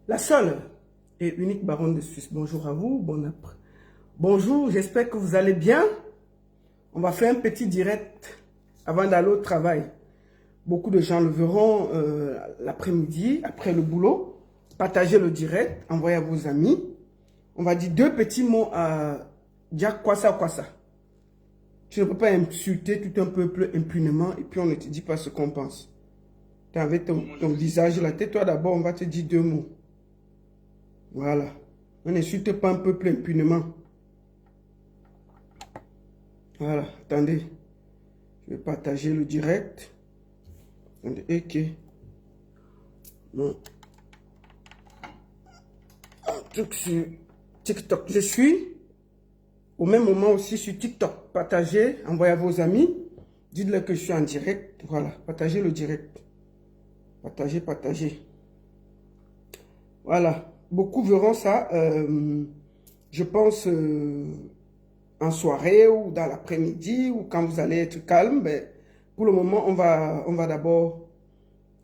La seule et unique baronne de Suisse. Bonjour à vous, bon après. Bonjour, j'espère que vous allez bien. On va faire un petit direct avant d'aller au travail. Beaucoup de gens le verront l'après-midi, après le boulot. Partagez le direct, envoyez à vos amis. On va dire deux petits mots à dire quoi ça. Tu ne peux pas insulter tout un peuple impunément et puis on ne te dit pas ce qu'on pense. Tu as avec ton visage là, tais-toi d'abord, on va te dire deux mots. Voilà. On n'insulte pas un peuple impunément. Voilà, attendez. Je vais partager le direct. Attendez, ok. Bon. Un truc sur TikTok. Je suis au même moment aussi sur TikTok. Partagez, envoyez à vos amis. Dites-leur que je suis en direct. Voilà, partagez le direct. Partagez. Voilà. Beaucoup verront ça, je pense, en soirée ou dans l'après-midi ou quand vous allez être calme. Mais pour le moment, on va d'abord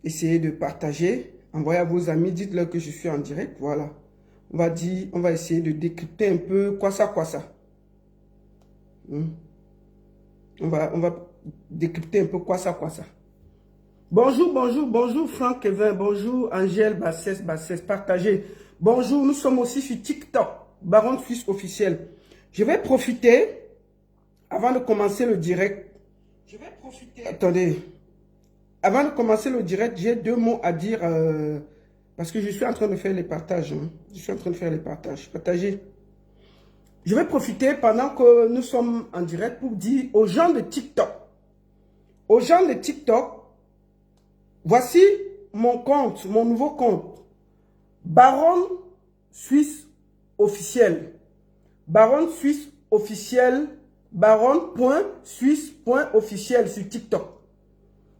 essayer de partager. Envoyez à vos amis, dites-leur que je suis en direct. Voilà. On va essayer de décrypter un peu quoi ça. On va décrypter un peu quoi ça. Bonjour Franck Kevin, bonjour Angèle Bassès, partagez. Bonjour, nous sommes aussi sur TikTok, Baron Suisse officiel. Je vais profiter, avant de commencer le direct, attendez, avant de commencer le direct, j'ai deux mots à dire, parce que je suis en train de faire les partages. Partagez. Je vais profiter pendant que nous sommes en direct pour dire aux gens de TikTok, voici mon compte, mon nouveau compte. Baron Suisse officiel. Baron Suisse officiel. Baron.suisse.officiel sur TikTok.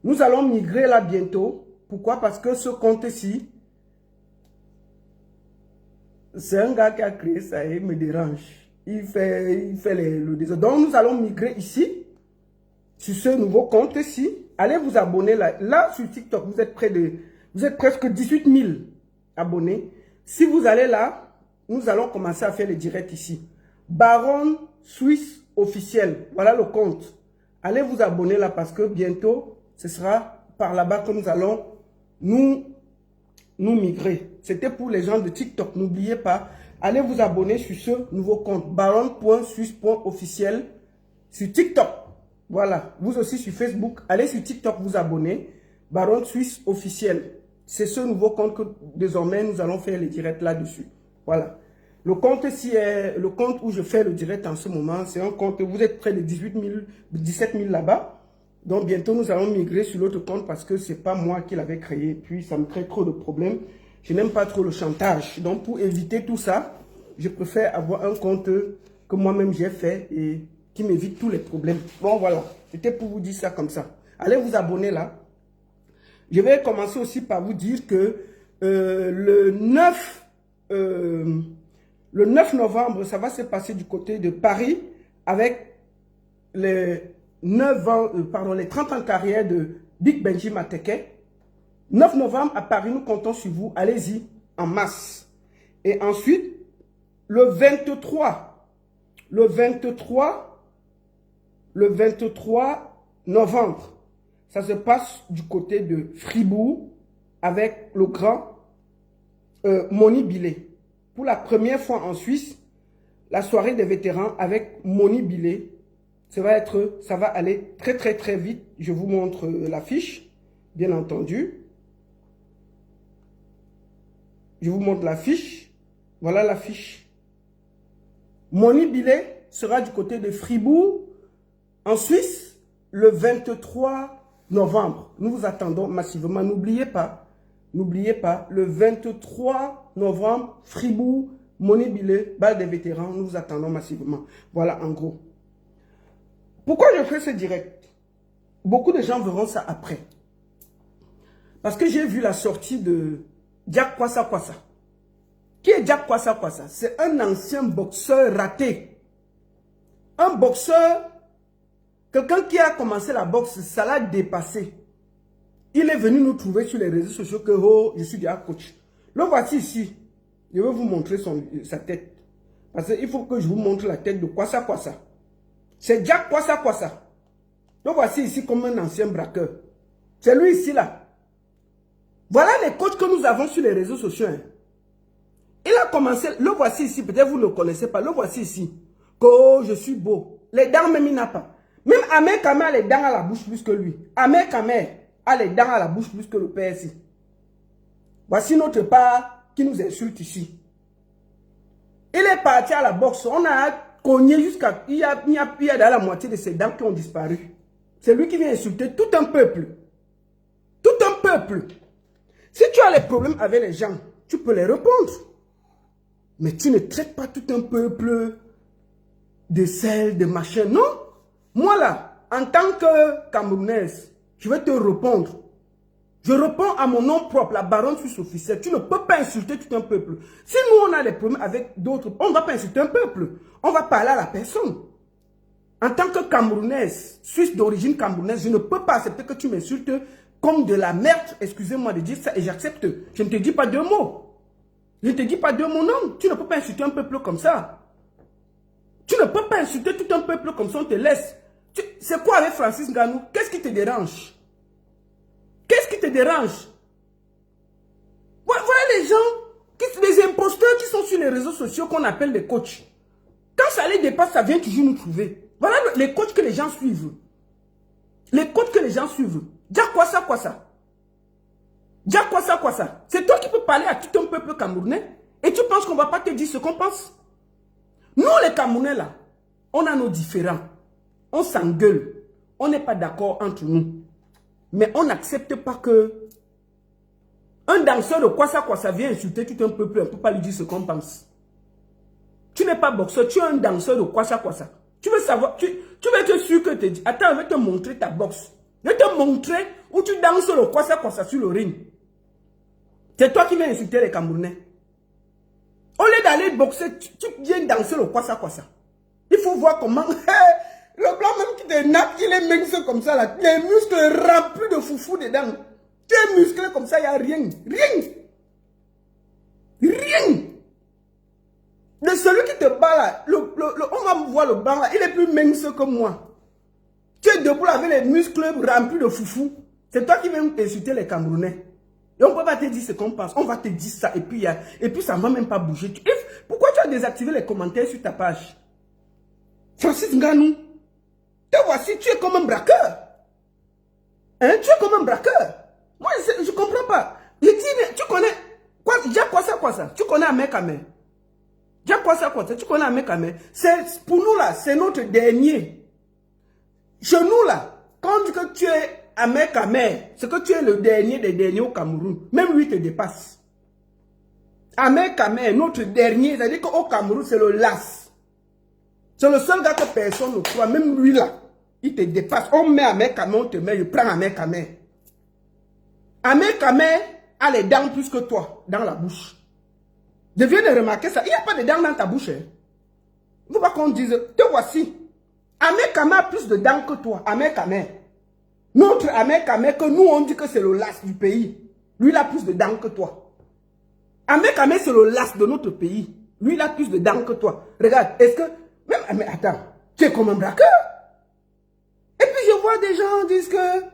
Nous allons migrer là bientôt. Pourquoi? Parce que ce compte-ci, c'est un gars qui a créé ça et il me dérange. Il fait le désordre. Donc nous allons migrer ici, sur ce nouveau compte-ci. Allez vous abonner là. Là sur TikTok, vous êtes presque 18 000 abonnés. Si vous allez là, nous allons commencer à faire le direct ici. Baron Suisse officiel. Voilà le compte. Allez vous abonner là parce que bientôt, ce sera par là-bas que nous allons nous migrer. C'était pour les gens de TikTok. N'oubliez pas, allez vous abonner sur ce nouveau compte. Baron.suisse.officiel sur TikTok. Voilà. Vous aussi sur Facebook. Allez sur TikTok vous abonner. Baron Suisse officiel. C'est ce nouveau compte que désormais nous allons faire les directs là-dessus. Voilà. Le compte ici est le compte où je fais le direct en ce moment. C'est un compte, vous êtes près de 17 000 là-bas. Donc bientôt nous allons migrer sur l'autre compte parce que ce n'est pas moi qui l'avais créé. Puis ça me crée trop de problèmes. Je n'aime pas trop le chantage. Donc pour éviter tout ça, je préfère avoir un compte que moi-même j'ai fait et qui m'évite tous les problèmes. Bon voilà, c'était pour vous dire ça comme ça. Allez vous abonner là. Je vais commencer aussi par vous dire que le 9 novembre, ça va se passer du côté de Paris avec les 30 ans de carrière de Big Benji Mateke. 9 novembre à Paris, nous comptons sur vous. Allez-y en masse. Et ensuite, le 23 novembre, ça se passe du côté de Fribourg avec le grand Moni Billet. Pour la première fois en Suisse, la soirée des vétérans avec Moni Billet. Ça va aller très vite. Je vous montre l'affiche, bien entendu. Je vous montre l'affiche. Voilà l'affiche. Moni Billet sera du côté de Fribourg, en Suisse, le 23 novembre. Nous vous attendons massivement. N'oubliez pas, le 23 novembre, Fribourg, Moni Billet, bal des vétérans, nous vous attendons massivement. Voilà en gros. Pourquoi je fais ce direct? Beaucoup de gens verront ça après. Parce que j'ai vu la sortie de Jack Kwasa. Qui est Jack Kwasa? C'est un ancien boxeur raté. Un boxeur, quelqu'un qui a commencé la boxe, ça l'a dépassé. Il est venu nous trouver sur les réseaux sociaux que oh, je suis déjà coach. Le voici ici. Je vais vous montrer sa tête. Parce qu'il faut que je vous montre la tête de Kwassa Kwassa. C'est Jack Kwassa Kwassa. Le voici ici comme un ancien braqueur. C'est lui ici là. Voilà les coachs que nous avons sur les réseaux sociaux. Hein. Il a commencé, le voici ici, peut-être vous ne le connaissez pas, le voici ici. Oh, je suis beau. Les dents même il n'a pas. Même Ahmed Kamer a les dents à la bouche plus que lui. Ahmed Kamer a les dents à la bouche plus que le PSI. Voici notre part qui nous insulte ici. Il est parti à la boxe. On a cogné jusqu'à... Il y a dans la moitié de ses dents qui ont disparu. C'est lui qui vient insulter tout un peuple. Tout un peuple. Si tu as les problèmes avec les gens, tu peux les répondre. Mais tu ne traites pas tout un peuple de sel, de machin. Non. Moi là, en tant que Camerounaise, je vais te répondre. Je réponds à mon nom propre, la baronne suisse officielle. Tu ne peux pas insulter tout un peuple. Si nous, on a des problèmes avec d'autres, on ne va pas insulter un peuple. On va parler à la personne. En tant que Camerounaise, Suisse d'origine camerounaise, je ne peux pas accepter que tu m'insultes comme de la merde. Excusez-moi de dire ça et j'accepte. Je ne te dis pas deux mots. Je ne te dis pas deux mots, non. Tu ne peux pas insulter un peuple comme ça. Tu ne peux pas insulter tout un peuple comme ça, on te laisse. C'est quoi avec Francis Ngannou? Qu'est-ce qui te dérange? Qu'est-ce qui te dérange? Voilà les gens, les imposteurs qui sont sur les réseaux sociaux qu'on appelle les coachs. Quand ça les dépasse, ça vient toujours nous trouver. Voilà les coachs que les gens suivent. Les coachs que les gens suivent. Dis quoi ça, quoi ça? Dis quoi ça, quoi ça? C'est toi qui peux parler à tout un peuple camerounais et tu penses qu'on ne va pas te dire ce qu'on pense? Nous, les Camerounais, là, on a nos différends. On s'engueule. On n'est pas d'accord entre nous. Mais on n'accepte pas que un danseur de Kwassa vient insulter tout un peuple. On ne peut pas lui dire ce qu'on pense. Tu n'es pas boxeur, tu es un danseur de Kwassa. Tu veux savoir, tu veux être sûr que tu dis. Attends, je vais te montrer ta boxe. Je vais te montrer où tu danses le Kwassa sur le ring. C'est toi qui viens insulter les Camerounais. Au lieu d'aller boxer, tu viens danser le Kwassa. Il faut voir comment... Le blanc même qui te nappe, il est mince comme ça là. Les muscles remplis de foufou dedans. Tu es musclé comme ça, il n'y a rien. Rien. De celui qui te bat là, on va me voir le blanc là, il est plus mince que moi. Tu es debout avec les muscles remplis de foufou. C'est toi qui viens insulter les Camerounais. Et on ne peut pas te dire ce qu'on pense. On va te dire ça et puis ça ne va même pas bouger. Pourquoi tu as désactivé les commentaires sur ta page? Francis Ngannou, te voici, tu es comme un braqueur. Hein? Tu es comme un braqueur. Moi, je ne comprends pas. Je dis, mais tu connais... Quoi ça? Tu connais Ahmed Kamer? Quoi ça? Tu connais Ahmed Kamer? Pour nous là, c'est notre dernier. Chez nous là, quand on dit que tu es Ahmed Kamer, c'est que tu es le dernier des derniers au Cameroun. Même lui te dépasse. Ahmed Kamer, notre dernier, c'est-à-dire qu'au Cameroun, c'est le LAS. C'est le seul gars que personne ne croit. Même lui là, il te dépasse. On met Ahmed Kamer, on te met, je prends Ahmed Kamer. Ahmed Kamer a les dents plus que toi dans la bouche. Je viens de remarquer ça. Il n'y a pas de dents dans ta bouche. Hein. Il ne faut pas qu'on dise, te voici. Ahmed Kamer a plus de dents que toi. Ahmed Kamer. Notre Ahmed Kamer, que nous on dit que c'est le las du pays. Lui, il a plus de dents que toi. Ahmed Kamer, c'est le las de notre pays. Lui, il a plus de dents que toi. Regarde, est-ce que... Même, attends, tu es comme un braqueur. Et puis je vois des gens dire que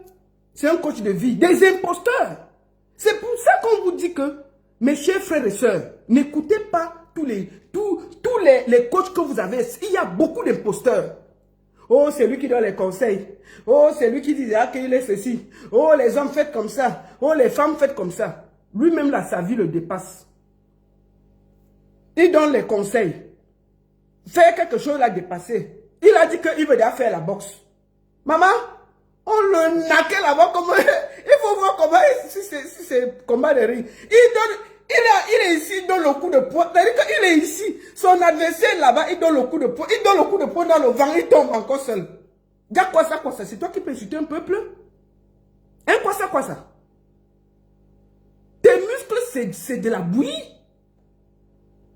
c'est un coach de vie. Des imposteurs. C'est pour ça qu'on vous dit que, mes chers frères et sœurs, n'écoutez pas tous les coachs que vous avez. Il y a beaucoup d'imposteurs. Oh, c'est lui qui donne les conseils. Oh, c'est lui qui dit qu'il est ceci. Oh, les hommes faites comme ça. Oh, les femmes faites comme ça. Lui-même, là, sa vie le dépasse. Il donne les conseils. Faire quelque chose l'a dépassé. Il a dit qu'il veut déjà faire la boxe. Maman, on le naquait là-bas. Il faut voir comment, si c'est combat de ring. Il est ici, il donne le coup de poing. C'est-à-dire qu'il est ici. Son adversaire là-bas, il donne le coup de poing. Il donne le coup de poing dans le vent, il tombe encore seul. Dis quoi ça? C'est toi qui peux insulter un peuple? Hein, quoi ça? Tes muscles, c'est de la bouillie.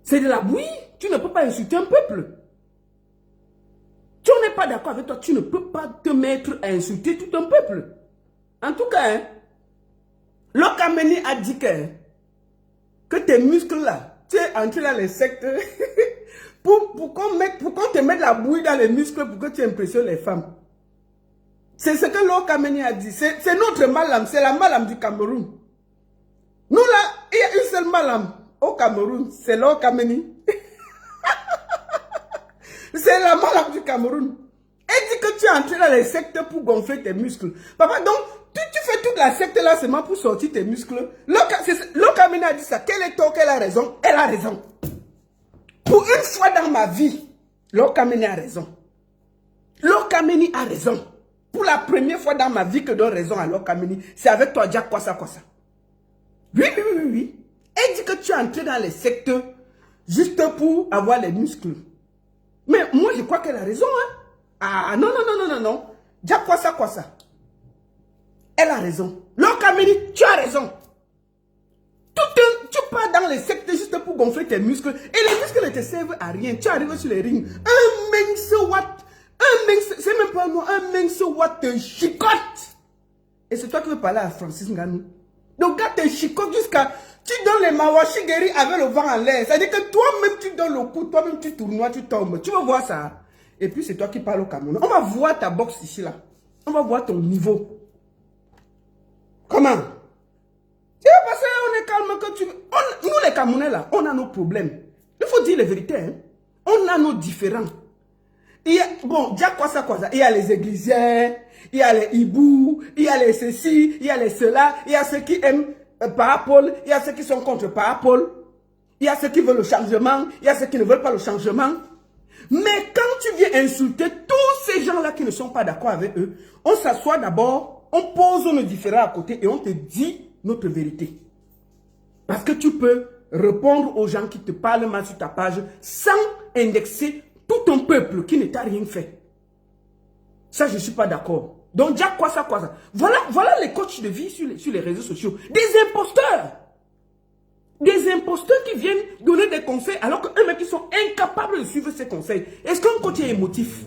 C'est de la bouillie. Tu ne peux pas insulter un peuple. Si on n'est pas d'accord avec toi, tu ne peux pas te mettre à insulter tout un peuple. En tout cas, hein, Lokameni a dit que que tes muscles là, tu es entré dans les sectes pour qu'on te mette la bouille dans les muscles pour que tu impressionnes les femmes. C'est ce que Lord Kameni a dit. C'est notre malam, c'est la malam du Cameroun. Nous là, il y a une seule malam au Cameroun, c'est Lord Kameni. C'est la malam du Cameroun. Elle dit que tu es entré dans les sectes pour gonfler tes muscles. Papa, donc, tu fais toute la secte là seulement pour sortir tes muscles. Lord Kameni a dit ça. Quel est tort, qu'elle a raison? Elle a raison. Pour une fois dans ma vie, Lord Kameni a raison. Lord Kameni a raison. Pour la première fois dans ma vie que je donne raison à Lord Kameni, c'est avec toi, Jack Kwasa. Oui. Elle dit que tu es entré dans les sectes juste pour avoir les muscles. Mais moi, je crois qu'elle a raison, hein. Ah, non. Jack Kwasa. Elle a raison. Lord Kameni, tu as raison. Tu pars dans les sectes juste pour gonfler tes muscles. Et les muscles ne te servent à rien. Tu arrives sur les rings. C'est même pas moi. Un mince watt te chicote. Et c'est toi qui veux parler à Francis Ngannou. Donc, gars, te chicote jusqu'à... Tu donnes les mawashi guéris avec le vent en l'air. C'est-à-dire que toi-même, tu donnes le coup. Toi-même, tu tournoies, tu tombes. Tu veux voir ça? Et puis, c'est toi qui parles au Cameroun. On va voir ta boxe ici, là. On va voir ton niveau. Comment? C'est parce qu'on est calme que tu... nous, les Camerounais, là, on a nos problèmes. Il faut dire la vérité, hein. On a nos différends. Il y a, bon, Jack Kwasa, il y a les églisiens, il y a les hibous, il y a les ceci, il y a les cela, il y a ceux qui aiment Parapole, il y a ceux qui sont contre Parapole, il y a ceux qui veulent le changement, il y a ceux qui ne veulent pas le changement. Mais quand tu viens insulter tous ces gens-là qui ne sont pas d'accord avec eux, on s'assoit d'abord, on pose nos différends à côté et on te dit notre vérité. Parce que tu peux répondre aux gens qui te parlent mal sur ta page sans indexer tout un peuple qui ne t'a rien fait. Ça, je ne suis pas d'accord. Donc, Jack Kwasa. Voilà les coachs de vie sur les réseaux sociaux. Des imposteurs. Des imposteurs qui viennent donner des conseils alors qu'eux-mêmes qui sont incapables de suivre ces conseils. Est-ce qu'un coach est émotif?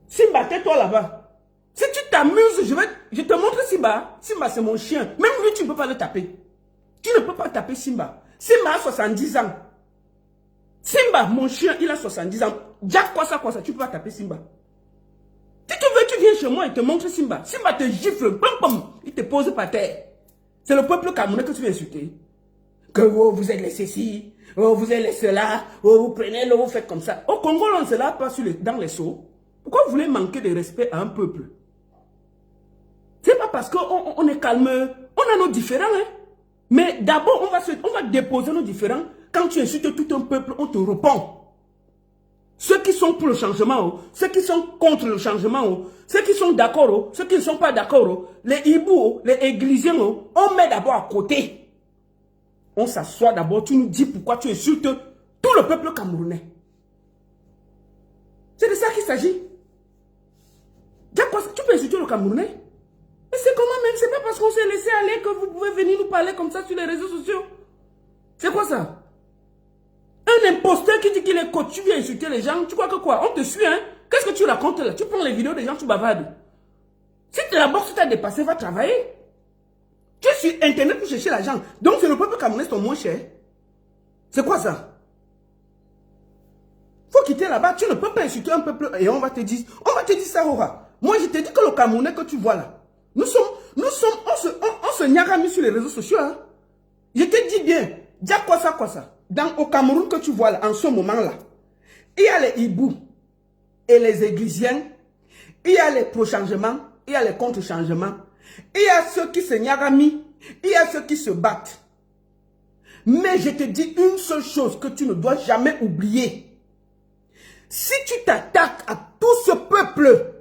Simba, tais-toi là-bas. Si tu t'amuses, je te montre Simba. Simba, c'est mon chien. Même lui, tu ne peux pas le taper. Tu ne peux pas taper Simba. Simba a 70 ans. Simba, mon chien, il a 70 ans. Jack Kwasa, tu ne peux pas taper Simba. Si tu veux, tu viens chez moi et te montre Simba. Simba te gifle, il te pose par terre. C'est le peuple camerounais que tu veux insulter. Que oh, vous êtes les ceci, oh, vous êtes les cela, oh, vous prenez l'eau, vous faites comme ça. Au Congo, on ne se lave pas dans les seaux. Pourquoi vous voulez manquer de respect à un peuple? C'est pas parce qu'on est calme, on a nos différends. Hein? Mais d'abord, on va déposer nos différends. Quand tu insultes tout un peuple, on te répond. Ceux qui sont pour le changement, ceux qui sont contre le changement, ceux qui sont d'accord, ceux qui ne sont pas d'accord, les hibous, les églisiens, on met d'abord à côté. On s'assoit d'abord, tu nous dis pourquoi tu insultes tout le peuple camerounais. C'est de ça qu'il s'agit. Tu peux insulter le Camerounais. Mais c'est comment même? C'est pas parce qu'on s'est laissé aller que vous pouvez venir nous parler comme ça sur les réseaux sociaux. C'est quoi ça? Un imposteur qui dit qu'il est coach, tu viens insulter les gens, tu crois que quoi? On te suit, hein? Qu'est-ce que tu racontes là? Tu prends les vidéos des gens, tu bavardes. Si la boxe t'a dépassé, va travailler. Tu es sur Internet pour chercher l'argent. Donc c'est le peuple camerounais qui est moins cher. C'est quoi ça? Faut quitter là-bas. Tu ne peux pas insulter un peuple et on va te dire ça, Aura. Moi, je te dis que le Camerounais que tu vois là, on se nyagami sur les réseaux sociaux. Hein? Je te dis bien, dis quoi ça. Au Cameroun que tu vois là, en ce moment-là, il y a les hiboux et les églisiens, il y a les pro-changements, il y a les contre-changements, il y a ceux qui se nyagami, il y a ceux qui se battent. Mais je te dis une seule chose que tu ne dois jamais oublier. Si tu t'attaques à tout ce peuple,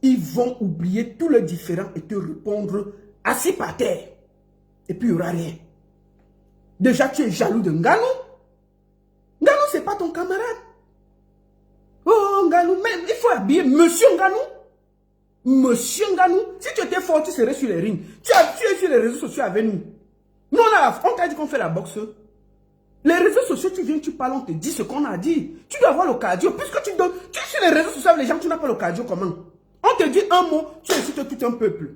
ils vont oublier tous les différends et te répondre assis par terre. Et puis il n'y aura rien. Déjà, tu es jaloux de Ngannou. Ngannou, ce n'est pas ton camarade. Oh, Ngannou, même il faut habiller Monsieur Ngannou. Monsieur Ngannou, si tu étais fort, tu serais sur les rings. Tu es sur les réseaux sociaux avec nous. Nous, on t'a dit qu'on fait la boxe. Les réseaux sociaux, tu viens, tu parles, on te dit ce qu'on a dit. Tu dois avoir le cardio. Puisque tu es sur les réseaux sociaux avec les gens, tu n'as pas le cardio, comment? On te dit un mot, tu insultes tout un peuple.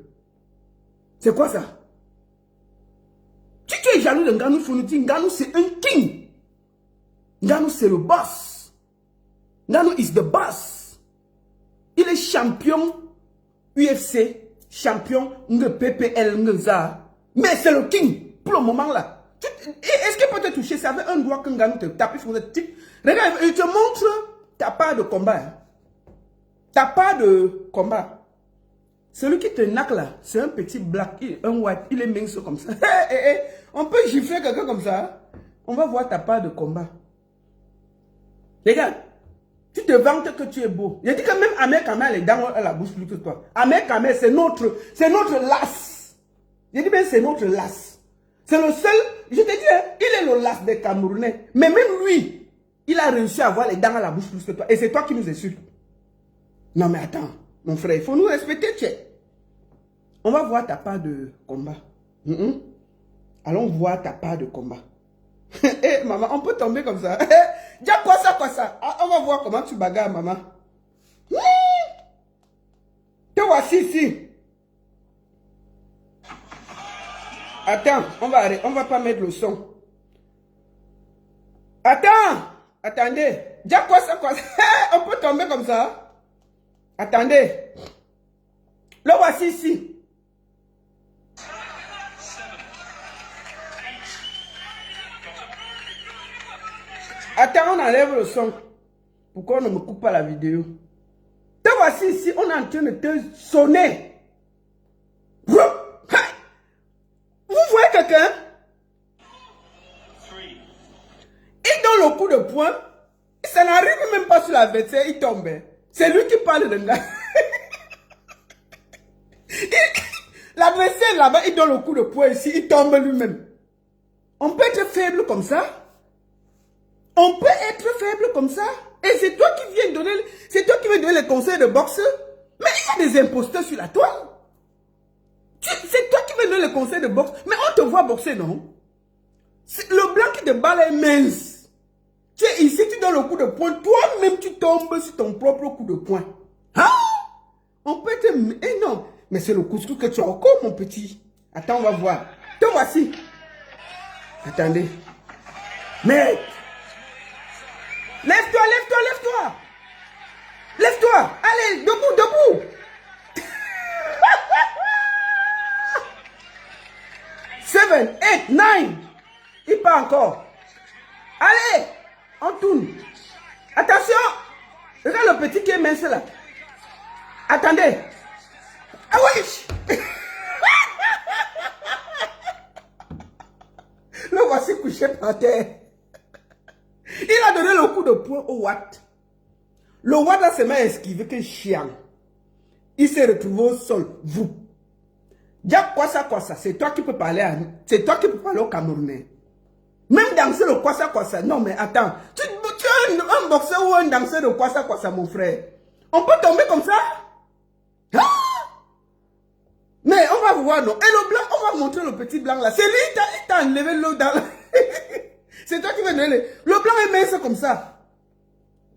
C'est quoi ça? Tu est jaloux de Ngannou, il faut nous dire, Ngannou c'est un king. Ngannou c'est le boss. Ngannou is the boss. Il est champion UFC, champion PPL, mais c'est le king pour le moment là. Est-ce qu'il peut te toucher? Ça avait un doigt que Ngannou te tape. Regarde, il te montre ta part de combat. Hein. Ta part de combat. Celui qui te naque là, c'est un petit black, un white, il est mince comme ça. On peut gifler quelqu'un comme ça. On va voir ta part de combat. Regarde, tu te vantes que tu es beau. Je dis que même Ahmed Kamel est dans la bouche plus que toi. Ahmed Kamel, c'est notre las. Je dis bien c'est notre las. C'est le seul, je te dis, hein, il est le las des Camerounais. Mais même lui, il a réussi à avoir les dents à la bouche plus que toi. Et c'est toi qui nous insultes. Non mais attends, mon frère, il faut nous respecter, tchè. On va voir ta part de combat. Allons voir ta part de combat. Eh, maman, on peut tomber comme ça. Dis quoi ça? Ah, on va voir comment tu bagarres, maman. Te voici ici. Attends, on va pas mettre le son. Attendez. Dis quoi ça? On peut tomber comme ça. Attendez. Le voici ici. Attends, on enlève le son. Pourquoi on ne me coupe pas la vidéo? Te voici ici, on est en train de te sonner. Vous voyez quelqu'un? Il donne le coup de poing. Ça n'arrive même pas sur l'adversaire, il tombe. C'est lui qui parle de là. L'adversaire là-bas, il donne le coup de poing ici, il tombe lui-même. On peut être faible comme ça? On peut être faible comme ça? Et c'est toi qui viens donner, c'est toi qui viens donner les conseils de boxe? Mais il y a des imposteurs sur la toile. C'est toi qui viens donner les conseils de boxe. Mais on te voit boxer, non? Le blanc qui te bat est mince. Tu es ici, tu donnes le coup de poing. Toi-même, tu tombes sur ton propre coup de poing. Hein? On peut te... Eh non. Mais c'est le couscous que tu as encore, mon petit. Attends, on va voir. Te voici. Attendez. Mec. Lève-toi. Lève-toi. Allez, debout. 7, 8, 9. Il part encore. Allez, on tourne. Attention. Regarde le petit qui est mince là. Attendez. Ah oui. Le voici couché par terre. Il a donné le coup de poing au Watt. Le Watt a seulement esquivé que chien. Il s'est retrouvé au sol. Vous. Dis quoi ça? C'est toi qui peux parler à nous. C'est toi qui peux parler au Camerounais. Même danser le quoi ça? Non mais attends. Tu es un boxeur ou un danseur de quoi ça, mon frère? On peut tomber comme ça? Ah! Mais on va voir, non? Et le blanc, on va montrer le petit blanc là. C'est lui, il t'a enlevé l'eau dans la... C'est toi qui veux donner le blanc est mince comme ça.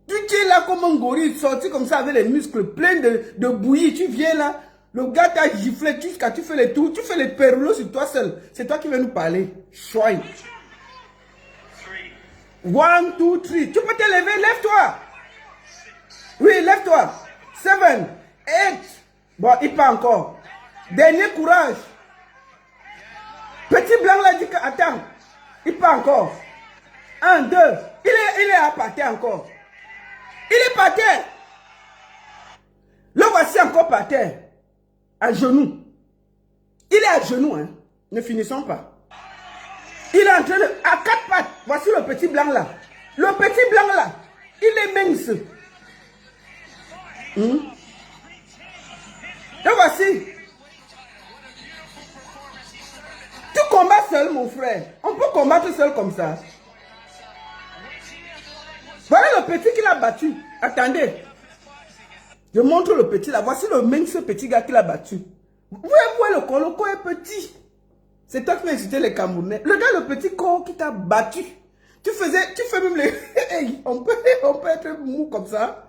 Tu es là comme un gorille, sorti comme ça avec les muscles pleins de bouillie. Tu viens là, le gars t'a giflé jusqu'à tu fais les tours, tu fais les perlos sur toi seul. C'est toi qui veux nous parler. Chouin. 1, 2, 3. Tu peux te lever, lève-toi. Oui, lève-toi. 7, 8. Bon, il part encore. Dernier courage. Petit blanc là dit que, attends, il part encore. 1, 2. Il est à par terre encore. Il est par terre. Le voici encore par terre. À genoux. Il est à genoux, hein. Ne finissons pas. Il est en train de... À 4 pattes. Voici le petit blanc là. Le petit blanc là. Il est mince. Le voici. Tu combats seul, mon frère. On peut combattre seul comme ça. Voilà le petit qu'il a battu. Attendez. Je montre le petit là. Voici le mince petit gars qu'il a battu. Vous voyez le corps est petit. C'est toi qui m'as incité les Camerounais. Le gars, le petit corps qui t'a battu. Tu fais même les... Hey, on peut être mou comme ça.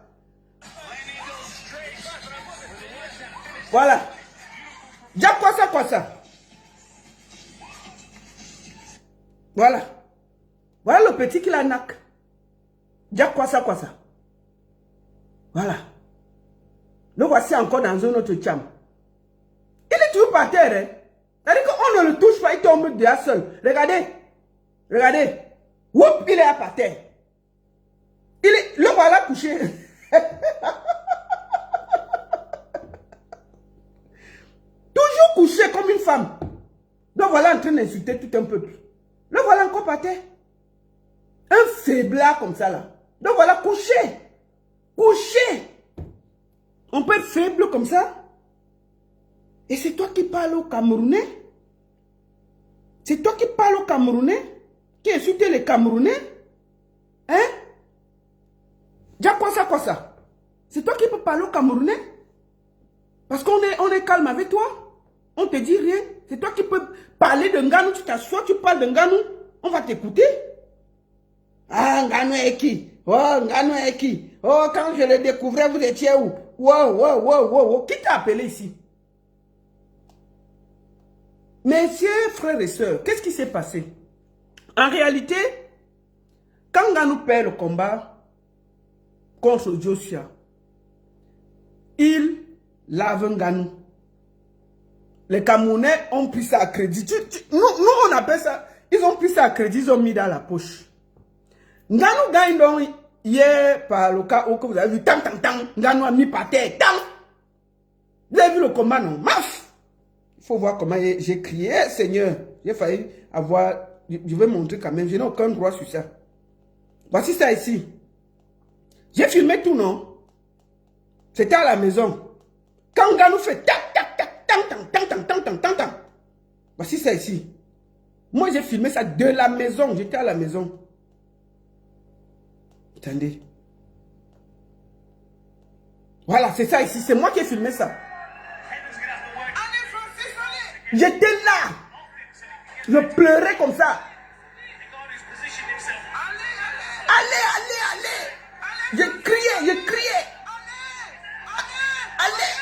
Voilà. Dis quoi ça? Voilà. Voilà le petit qui la naque. Déjà quoi ça, quoi ça. Voilà. Le voici encore dans un autre cham. Il est toujours par terre. Hein? C'est-à-dire qu'on ne le touche pas, il tombe de la seul. Regardez. Regardez. Oups, il est là par terre. Le voilà couché. Toujours couché comme une femme. Le voilà en train d'insulter tout un peuple. Le voilà encore par terre. Un faiblard comme ça là. Le voilà couché. Couché. On peut être faible comme ça. Et c'est toi qui parles au Camerounais. C'est toi qui parles au Camerounais. Qui insulte les Camerounais. Hein? Déjà quoi ça? C'est toi qui peux parler au Camerounais. Parce qu'on est calme avec toi. On te dit rien. C'est toi qui peux parler de Nganou. Tu t'assois, tu parles de Nganou. On va t'écouter. Ah, Nganou est qui? Oh, Nganou est qui? Oh, quand je le découvrais, vous étiez où? Wow. Qui t'a appelé ici? Messieurs, frères et sœurs, qu'est-ce qui s'est passé? En réalité, quand Nganou perd le combat contre Joshua, il lave Nganou. Les Camerounais ont pris ça à crédit. Nous, on appelle ça, ils ont pris ça à crédit, ils ont mis dans la poche. Nganou gagne donc hier par le cas où vous avez vu, tang. Nganou a mis par terre, tang. Vous avez vu le combat, non? Maf! Il faut voir comment j'ai crié, Seigneur. J'ai failli avoir, je vais montrer quand même, je n'ai aucun droit sur ça. Voici ça ici. J'ai filmé tout, non? C'était à la maison. Quand Nganou fait tang. Voici ça ici. Moi, j'ai filmé ça de la maison. J'étais à la maison. Attendez. Voilà, c'est ça ici. C'est moi qui ai filmé ça. J'étais là. Je pleurais comme ça. Allez. J'ai crié. Allez.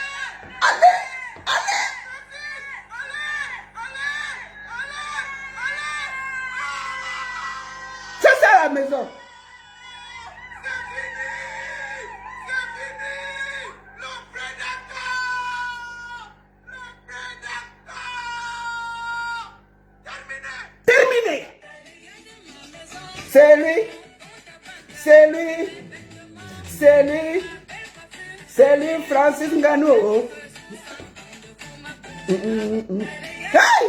Ça, c'est à la maison. Terminé. C'est lui, Francis Nganou. Hey!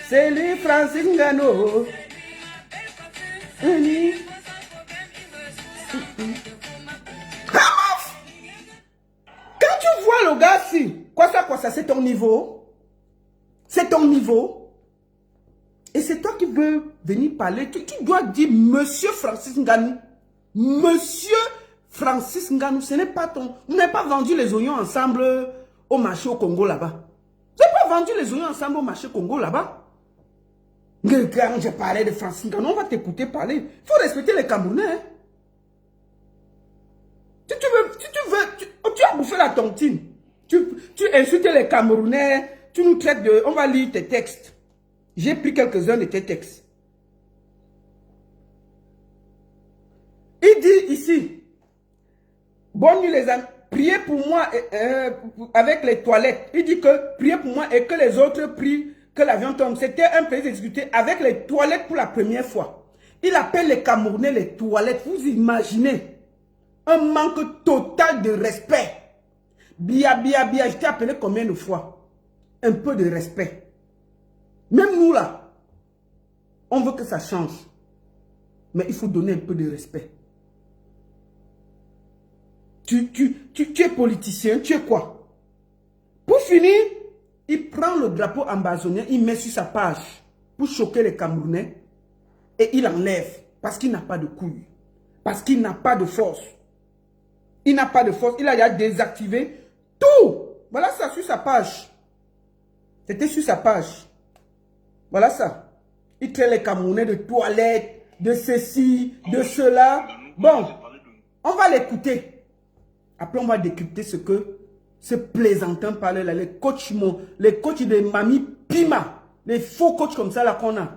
C'est lui, Francis Nganou. Quand tu vois le gars si, quoi ça, c'est ton niveau. C'est ton niveau. Et c'est toi qui veux venir parler. Tu dois dire Monsieur Francis Nganou. Monsieur Francis Nganou, ce n'est pas ton... Vous n'avez pas vendu les oignons ensemble au marché au Congo là-bas. Vous n'avez pas vendu les oignons ensemble au marché Congo là-bas. Quand je parlais de Francis Nganou, on va t'écouter parler. Il faut respecter les Camerounais. Hein. Tu as bouffé la tontine. Tu insultes les Camerounais. Tu nous traites de... On va lire tes textes. J'ai pris quelques-uns de tes textes. Il dit ici, bonne nuit les amis, priez pour moi avec les toilettes. Il dit que priez pour moi et que les autres prient que l'avion tombe. C'était un pays exécuté avec les toilettes pour la première fois. Il appelle les Camerounais les toilettes. Vous imaginez un manque total de respect. Bia, je t'ai appelé combien de fois? Un peu de respect. Même nous là, on veut que ça change. Mais il faut donner un peu de respect. Tu es politicien, tu es quoi? Pour finir, il prend le drapeau ambazonien, il met sur sa page pour choquer les Camerounais et il enlève parce qu'il n'a pas de couilles, parce qu'il n'a pas de force. Il n'a pas de force, il a déjà désactivé tout. Voilà ça sur sa page. C'était sur sa page. Voilà ça. Il traite les Camerounais de toilettes, de ceci, de cela. Bon, on va l'écouter. Après, on va décrypter ce que ce plaisantin parlait là. Les coachs de Mamie Pima. Les faux coachs comme ça là qu'on a.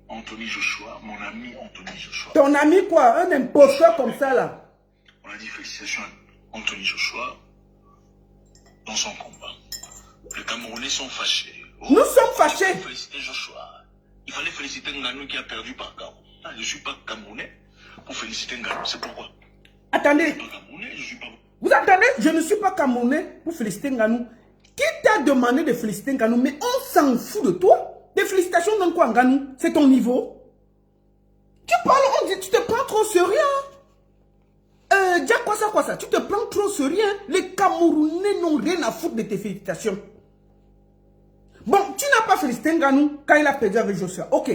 Anthony Joshua, mon ami Anthony Joshua. Ton ami quoi? Un imposteur comme ça là. On a dit félicitations à Anthony Joshua dans son combat. Les Camerounais sont fâchés. Nous sommes fâchés. Il faut féliciter Joshua. Il fallait féliciter Nganou qui a perdu par KO. Je ne suis pas Camerounais pour féliciter Nganou. C'est pourquoi. Attendez. Je ne suis pas Camerounais, je suis pas... Vous entendez? Je ne suis pas Camerounais pour féliciter Nganou. Qui t'a demandé de féliciter Nganou? Mais on s'en fout de toi. Des félicitations dans quoi, Nganou? C'est ton niveau. Tu parles, on dit, tu te prends trop sérieux. Dis quoi ça? Tu te prends trop sérieux. Les Camerounais n'ont rien à foutre de tes félicitations. Bon, tu n'as pas félicité Nganou quand il a perdu avec Joshua. Ok.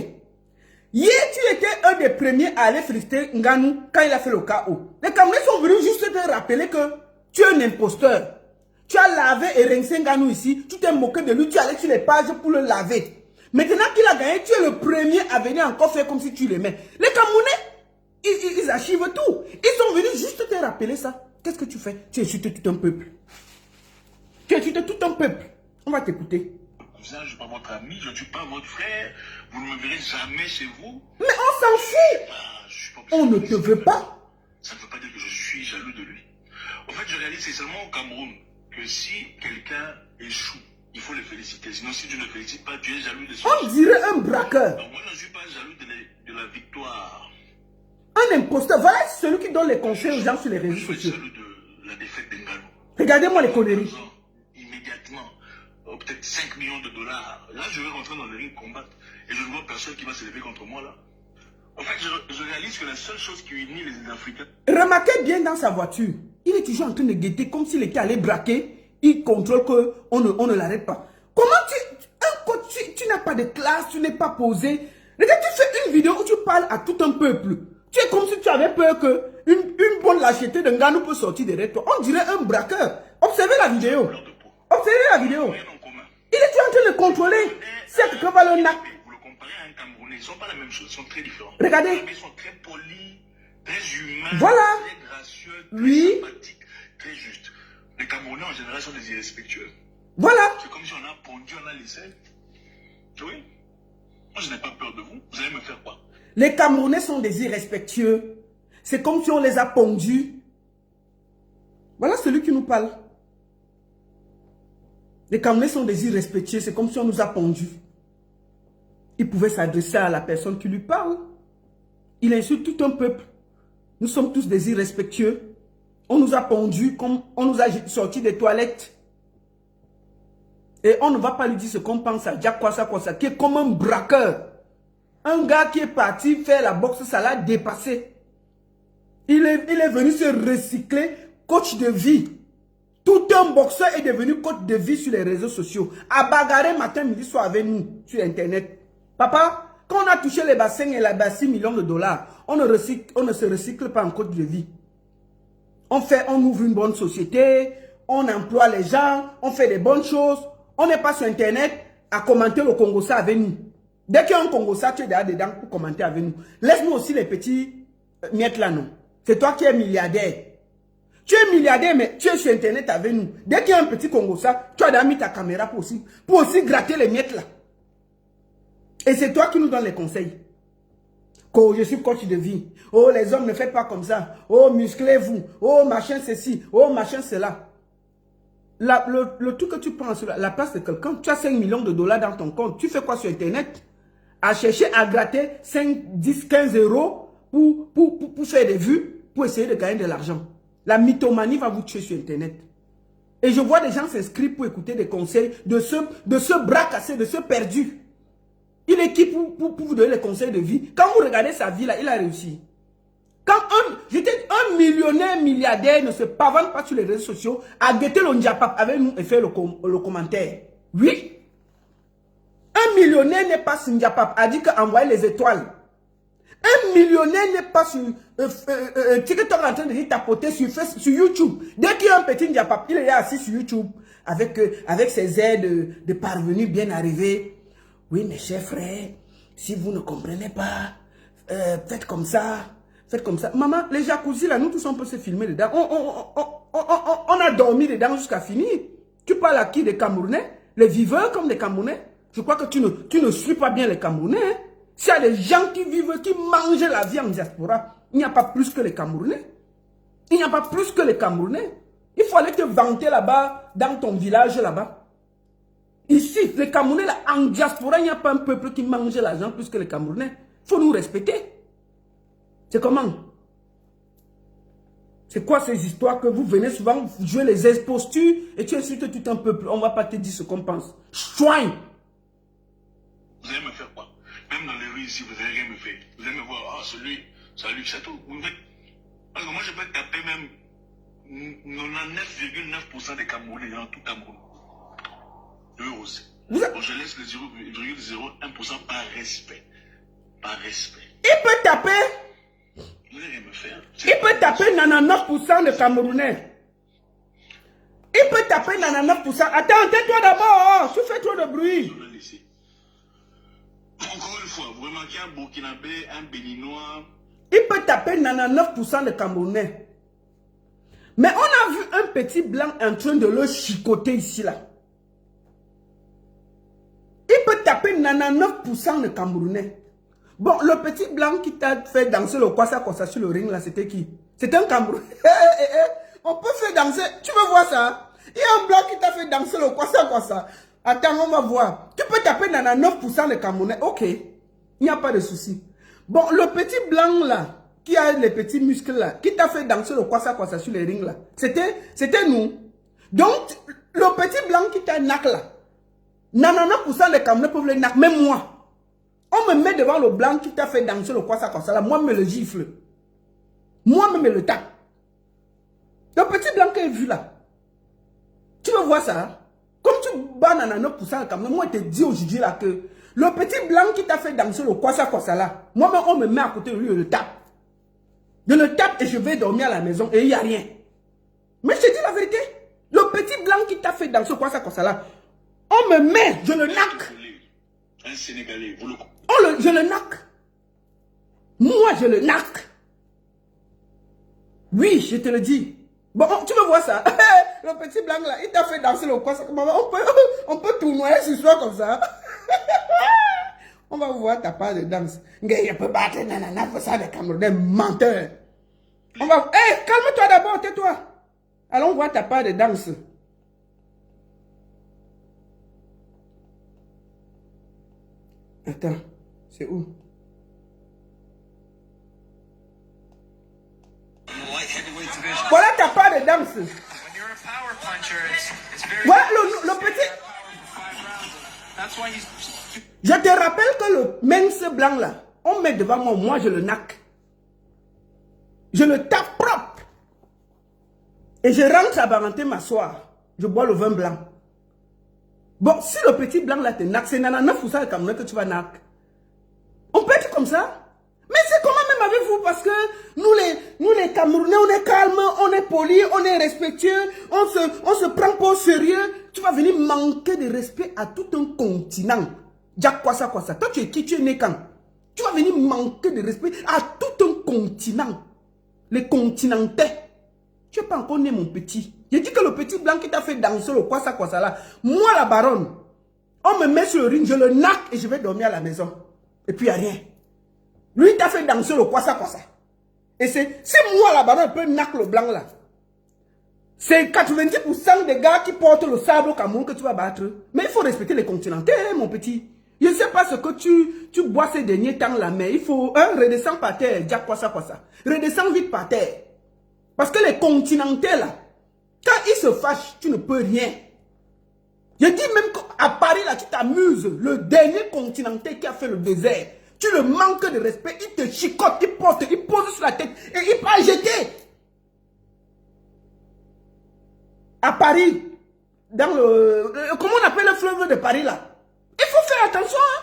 Hier, tu étais un des premiers à aller féliciter Nganou quand il a fait le KO. Les Camerounais sont venus juste te rappeler que tu es un imposteur. Tu as lavé et rincé Nganou ici. Tu t'es moqué de lui. Tu allais sur les pages pour le laver. Maintenant qu'il a gagné, tu es le premier à venir encore faire comme si tu l'aimais. Les Camerounais, ils archivent tout. Ils sont venus juste te rappeler ça. Qu'est-ce que tu fais? Tu insultes tout un peuple. Tu insultes tout un peuple. On va t'écouter. Je ne suis pas votre ami, je ne suis pas votre frère. Vous ne me verrez jamais chez vous. Mais on s'en fout. On ne te veut pas. Ça ne veut pas dire que je suis jaloux de lui. En fait, je réalise c'est seulement au Cameroun que si quelqu'un échoue, il faut le féliciter. Sinon, si tu ne félicites pas, tu es jaloux de son. On dirait un braqueur. Donc, moi, je ne suis pas jaloux de la victoire. Un imposteur. Voilà celui qui donne les conseils aux gens sur les réseaux sociaux. Je suis jaloux de la défaite d'Enganou. Regardez-moi les conneries. Immédiatement, peut-être 5 millions de dollars. Là, je vais rentrer dans le ring combattre. Et je ne vois personne qui va se lever contre moi là. En fait, je réalise que la seule chose qui unit les Africains... Remarquez bien dans sa voiture. Il est toujours en train de guetter comme s'il était allé braquer. Il contrôle qu'on ne l'arrête pas. Comment tu n'as pas de classe, tu n'es pas posé. Regarde, tu fais une vidéo où tu parles à tout un peuple. Tu es comme si tu avais peur qu'une bonne lâcheté de Nganou peut sortir derrière toi. On dirait un braqueur. Observez la vidéo. Observez la vidéo. Il est toujours en train de contrôler. C'est quelqu'un va le nac. Vous le comparez à un Camerounais, ils ne sont pas la même chose, ils sont très différents. Regardez. Ils sont très polis, très humains, voilà. très gracieux, très sympathiques, très justes. Les Camerounais en général sont des irrespectueux. Voilà. C'est comme si on a pondu, on a laissé. Oui. Moi, je n'ai pas peur de vous. Vous allez me faire quoi? Les Camerounais sont des irrespectueux. C'est comme si on les a pondus. Voilà celui qui nous parle. Les Camerounais sont des irrespectueux. C'est comme si on nous a pondus. Il pouvait s'adresser à la personne qui lui parle. Il insulte tout un peuple. Nous sommes tous des irrespectueux. On nous a pondus comme on nous a sortis des toilettes. Et on ne va pas lui dire ce qu'on pense à Jack Kwasa, qui est comme un braqueur. Un gars qui est parti faire la boxe, ça l'a dépassé. Il est venu se recycler, coach de vie. Tout un boxeur est devenu coach de vie sur les réseaux sociaux. À bagarrer matin, midi, soir avec nous sur Internet. Papa, quand on a touché les bassins et là-bas 6 millions de dollars, on ne se recycle pas en coach de vie. On ouvre une bonne société, on emploie les gens, on fait des bonnes choses. On n'est pas sur Internet à commenter le Congo-Ça avec nous. Dès qu'il y a un Congo-Ça, tu es derrière dedans pour commenter avec nous. Laisse-nous aussi les petits miettes là, non. C'est toi qui es milliardaire. Tu es milliardaire, mais tu es sur Internet avec nous. Dès qu'il y a un petit Congo-Ça, tu as déjà mis ta caméra pour aussi gratter les miettes là. Et c'est toi qui nous donnes les conseils. Oh, je suis coach de vie. Oh, les hommes ne faites pas comme ça. Oh, musclez-vous. Oh, machin ceci. Oh, machin cela. Le truc que tu prends sur la place de quelqu'un, tu as 5 millions de dollars dans ton compte. Tu fais quoi sur Internet? À chercher à gratter 5, 10, 15 euros pour faire des vues, pour essayer de gagner de l'argent. La mythomanie va vous tuer sur Internet. Et je vois des gens s'inscrire pour écouter des conseils de ce bras cassé, de ce perdu. Il est qui pour vous donner les conseils de vie? Quand vous regardez sa vie là, il a réussi. Quand un millionnaire, milliardaire ne se pavane pas sur les réseaux sociaux, à guetter le Ndiapap avec nous et faire le commentaire. Oui. Un millionnaire n'est pas sur Ndiapap, a dit qu'envoyer les étoiles. Un millionnaire n'est pas sur TikTok en train de tapoter sur YouTube. Dès qu'il y a un petit Ndiapap, il est assis sur YouTube avec ses aides de parvenus bien arrivés. Oui, mes chers frères, si vous ne comprenez pas, faites comme ça. Faites comme ça. Maman, les jacuzzi là, nous tous on peut se filmer dedans. On a dormi dedans jusqu'à finir. Tu parles à qui? Des Camerounais? Les viveurs comme des Camerounais? Je crois que tu ne suis pas bien les Camerounais. Hein? S'il y a des gens qui vivent, qui mangent la vie en diaspora, il n'y a pas plus que les Camerounais. Il n'y a pas plus que les Camerounais. Il faut aller te vanter là-bas, dans ton village là-bas. Ici, les Camerounais, là, en diaspora, il n'y a pas un peuple qui mange l'argent plus que les Camerounais. Il faut nous respecter. C'est comment? C'est quoi ces histoires que vous venez souvent jouer les impostures et tu insultes tout un peuple? On ne va pas te dire ce qu'on pense. Chouin! Vous allez me faire quoi? Même dans les rues ici, vous n'allez rien me faire. Vous allez me voir, ah, celui, salut, c'est tout. Parce que moi, je peux taper même 99,9% des Camerounais dans tout Cameroun. Eux aussi. Bon, je laisse le 0,01% par respect. Par respect. Il peut taper. Vous allez rien me faire. Il peut taper 99% de Camerounais. Il peut taper 99%. Attends, tais-toi d'abord. Tu fais trop de bruit. Encore une fois, vous remarquez un Burkinabé, un Béninois. Il peut taper 99% de Camerounais. Mais on a vu un petit blanc en train de le chicoter ici, là. Il peut taper 99% de Camerounais. Bon, le petit blanc qui t'a fait danser le kwasa sur le ring, là, c'était qui? C'était un Camerounais. On peut faire danser. Tu veux voir ça? Il y a un blanc qui t'a fait danser le kwasa. Attends, on va voir. Tu peux taper 99% de Camerounais. Ok. Il n'y a pas de souci. Bon, le petit blanc, là, qui a les petits muscles, là, qui t'a fait danser le kwasa sur les rings, là, c'était nous. Donc, le petit blanc qui t'a nac, là, 99% des Camerounais peuvent le nac, même moi. On me met devant le blanc qui t'a fait danser le kwasa là, moi, me le gifle. Moi, me le tape. Le petit blanc que j'ai vu, là, tu veux voir ça, hein? Comme tu bats 99% de Camerounais, moi, je te dis aujourd'hui, là, que le petit blanc qui t'a fait danser le kwasa là, moi-même, on me met à côté de lui, je le tape. Je le tape et je vais dormir à la maison et il n'y a rien. Mais je te dis la vérité. Le petit blanc qui t'a fait danser le kwasa là, on me met, je le nac. Un Sénégalais, vous le... Je le nac. Moi, je le nac. Oui, je te le dis. Bon, tu veux voir ça? Le petit blanc là, il t'a fait danser le kwasa. On peut tournoyer ce soir comme ça. On va voir ta part de danse. Il peut battre nanana pour ça des Camerounais menteurs. On va... Hé, calme-toi d'abord, tais-toi. Allons voir ta part de danse. Attends, c'est où? Voilà ta part de danse. Voilà le petit... Je te rappelle que le mince blanc là, on met devant moi, moi je le nac. Je le tape propre. Et je rentre à Baranté m'asseoir. Je bois le vin blanc. Bon, si le petit blanc là te nac, c'est 99% de Camerounais que tu vas nac. On peut être comme ça. Mais c'est comment même avec vous, parce que nous les Camerounais, on est calme, on est poli, on est respectueux, on se prend pas au sérieux. Tu vas venir manquer de respect à tout un continent. Jack quoi ça. Toi, tu es qui? Tu es né quand? Tu vas venir manquer de respect à tout un continent. Les continentais. Tu n'es pas encore né, mon petit. J'ai dit que le petit blanc qui t'a fait danser le quoi ça là, moi la baronne, on me met sur le ring, je le nac et je vais dormir à la maison. Et puis il n'y a rien. Lui t'a fait danser le quoi ça. Et c'est moi la baronne peut nac le blanc là. C'est 90% des gars qui portent le sabre au Cameroun que tu vas battre. Mais il faut respecter les continentaux, mon petit. Je ne sais pas ce que tu bois ces derniers temps là, mais il faut redescendre par terre, Jack quoi ça. Redescends vite par terre. Parce que les continentaux là, quand ils se fâchent, tu ne peux rien. Je dis même qu'à Paris là, tu t'amuses. Le dernier continental qui a fait le désert, tu le manques de respect, il te chicote, il pose sur la tête et il peut jeter. À Paris, dans comment on appelle le fleuve de Paris là? Il faut faire attention, hein?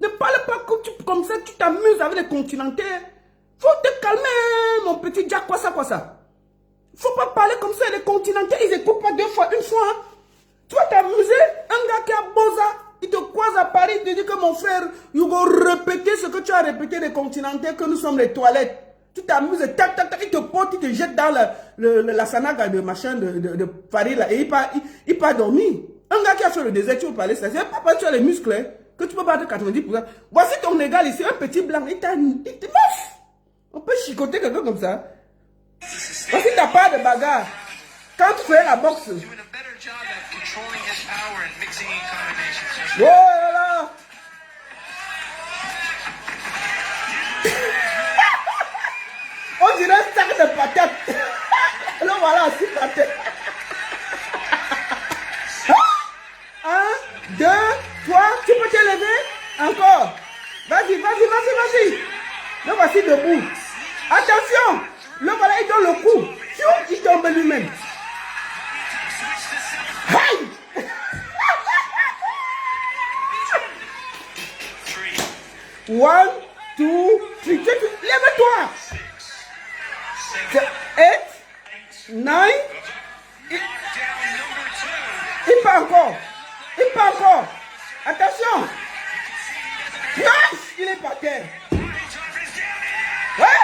Ne parle pas comme ça, tu t'amuses avec les continentaux. Faut te calmer, mon petit Jack, quoi ça. Faut pas parler comme ça, les continentaux, ils écoutent pas deux fois, une fois. Hein? Tu vas t'amuser, un gars qui a Boza, il te croise à Paris, il te dit que mon frère, il va répéter ce que tu as répété des continentaux, que nous sommes les toilettes. Tu t'amuses, tac, tac, tac, il te porte, il te jette dans la sanaga de machin de Paris là, et il part dormir. Un gars qui a fait le désert, tu veux parler ça, c'est pas parce que tu as les muscles, hein, que tu peux battre 90%. Voici ton égal ici, un petit blanc, il te moche. On peut chicoter quelqu'un comme ça. Voici ta part de bagarre. Quand tu fais la boxe. Voilà. On dirait un sac de patates. Là, voilà, 6 patates. 1, 2, 3, tu peux te lever? Encore. Vas-y, vas-y, vas-y, vas-y. Le voici debout. Attention. Le voilà, il donne le coup. Il tombe lui-même. Aïe. 1, 2, 3. Lève-toi. 8, 9. Il part encore. Il part encore. Attention. Nice. Il est par terre. Ouais.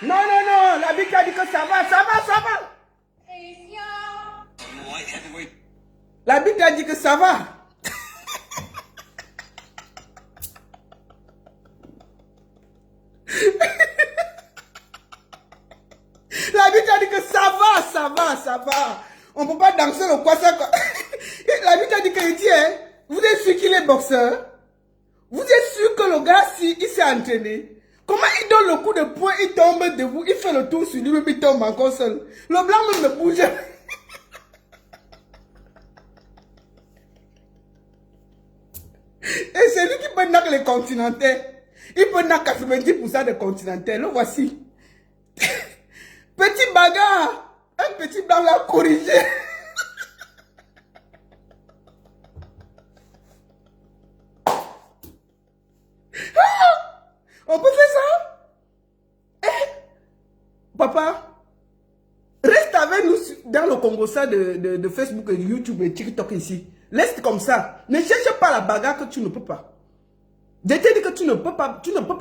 Non, non, non. La Bible a dit que ça va, ça va, ça va. La Bible a dit que ça va. La Bible a dit que ça va, ça va, ça va. On ne peut pas danser le quoi ça. La Bible a dit qu'il dit, hein, vous êtes sûr qu'il est boxeur? Vous êtes sûr que le gars, si il s'est entraîné? Comment il donne le coup de poing, il tombe debout, il fait le tour sur lui, il tombe encore seul. Le blanc même ne bouge. Et c'est lui qui peut knock les continentaux. Il peut knock 90% des continentaux. Le voici. Petit bagarre. Un petit blanc l'a corrigé. On peut faire ça? Papa, reste avec nous dans le Congo ça de Facebook, YouTube et TikTok ici. Reste comme ça. Ne cherche pas la bagarre que tu ne peux pas. Je t'ai dit que tu ne peux pas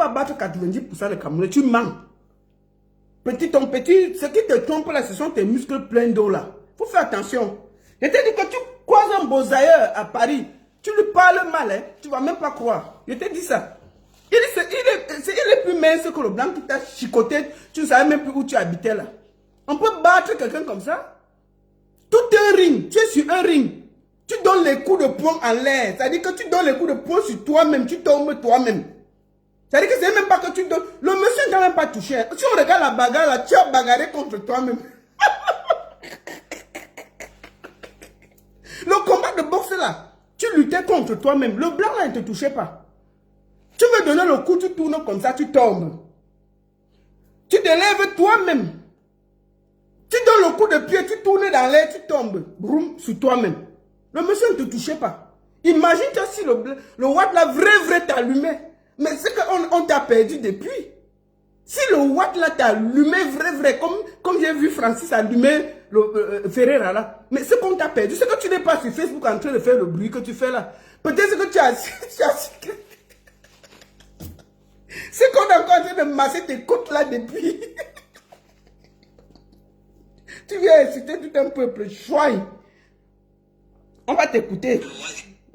battre 90% des Camerounais. Tu mens. Ton petit, ce qui te trompe là, ce sont tes muscles pleins d'eau là. Faut faire attention. Je t'ai dit que tu croises un bosailleur à Paris. Tu lui parles mal, hein. Tu vas même pas croire. Je t'ai dit ça. Il est plus mince que le blanc qui t'a chicoté. Tu ne savais même plus où tu habitais là. On peut battre quelqu'un comme ça. Tout un ring. Tu es sur un ring. Tu donnes les coups de poing en l'air. C'est-à-dire que tu donnes les coups de poing sur toi-même. Tu tombes toi-même. C'est-à-dire que c'est même pas que tu donnes. Le monsieur ne t'a même pas touché. Si on regarde la bagarre là, tu as bagarré contre toi-même. Le combat de boxe là, tu luttais contre toi-même. Le blanc là, il ne te touchait pas. Tu veux donner le coup, tu tournes comme ça, tu tombes. Tu te lèves toi-même. Tu donnes le coup de pied, tu tournes dans l'air, tu tombes. Broum, sur toi-même. Le monsieur ne te touchait pas. Imagine-toi si le watt là, vrai t'allumait. Mais c'est qu'on t'a perdu depuis. Si le watt là t'allumait vrai, comme j'ai vu Francis allumer le Ferreira là. Mais c'est qu'on t'a perdu. C'est que tu n'es pas sur Facebook en train de faire le bruit que tu fais là. Peut-être que tu as c'est qu'on est encore en train de masser tes côtes là depuis. Tu viens inciter tout un peuple. Chouaille. On va t'écouter.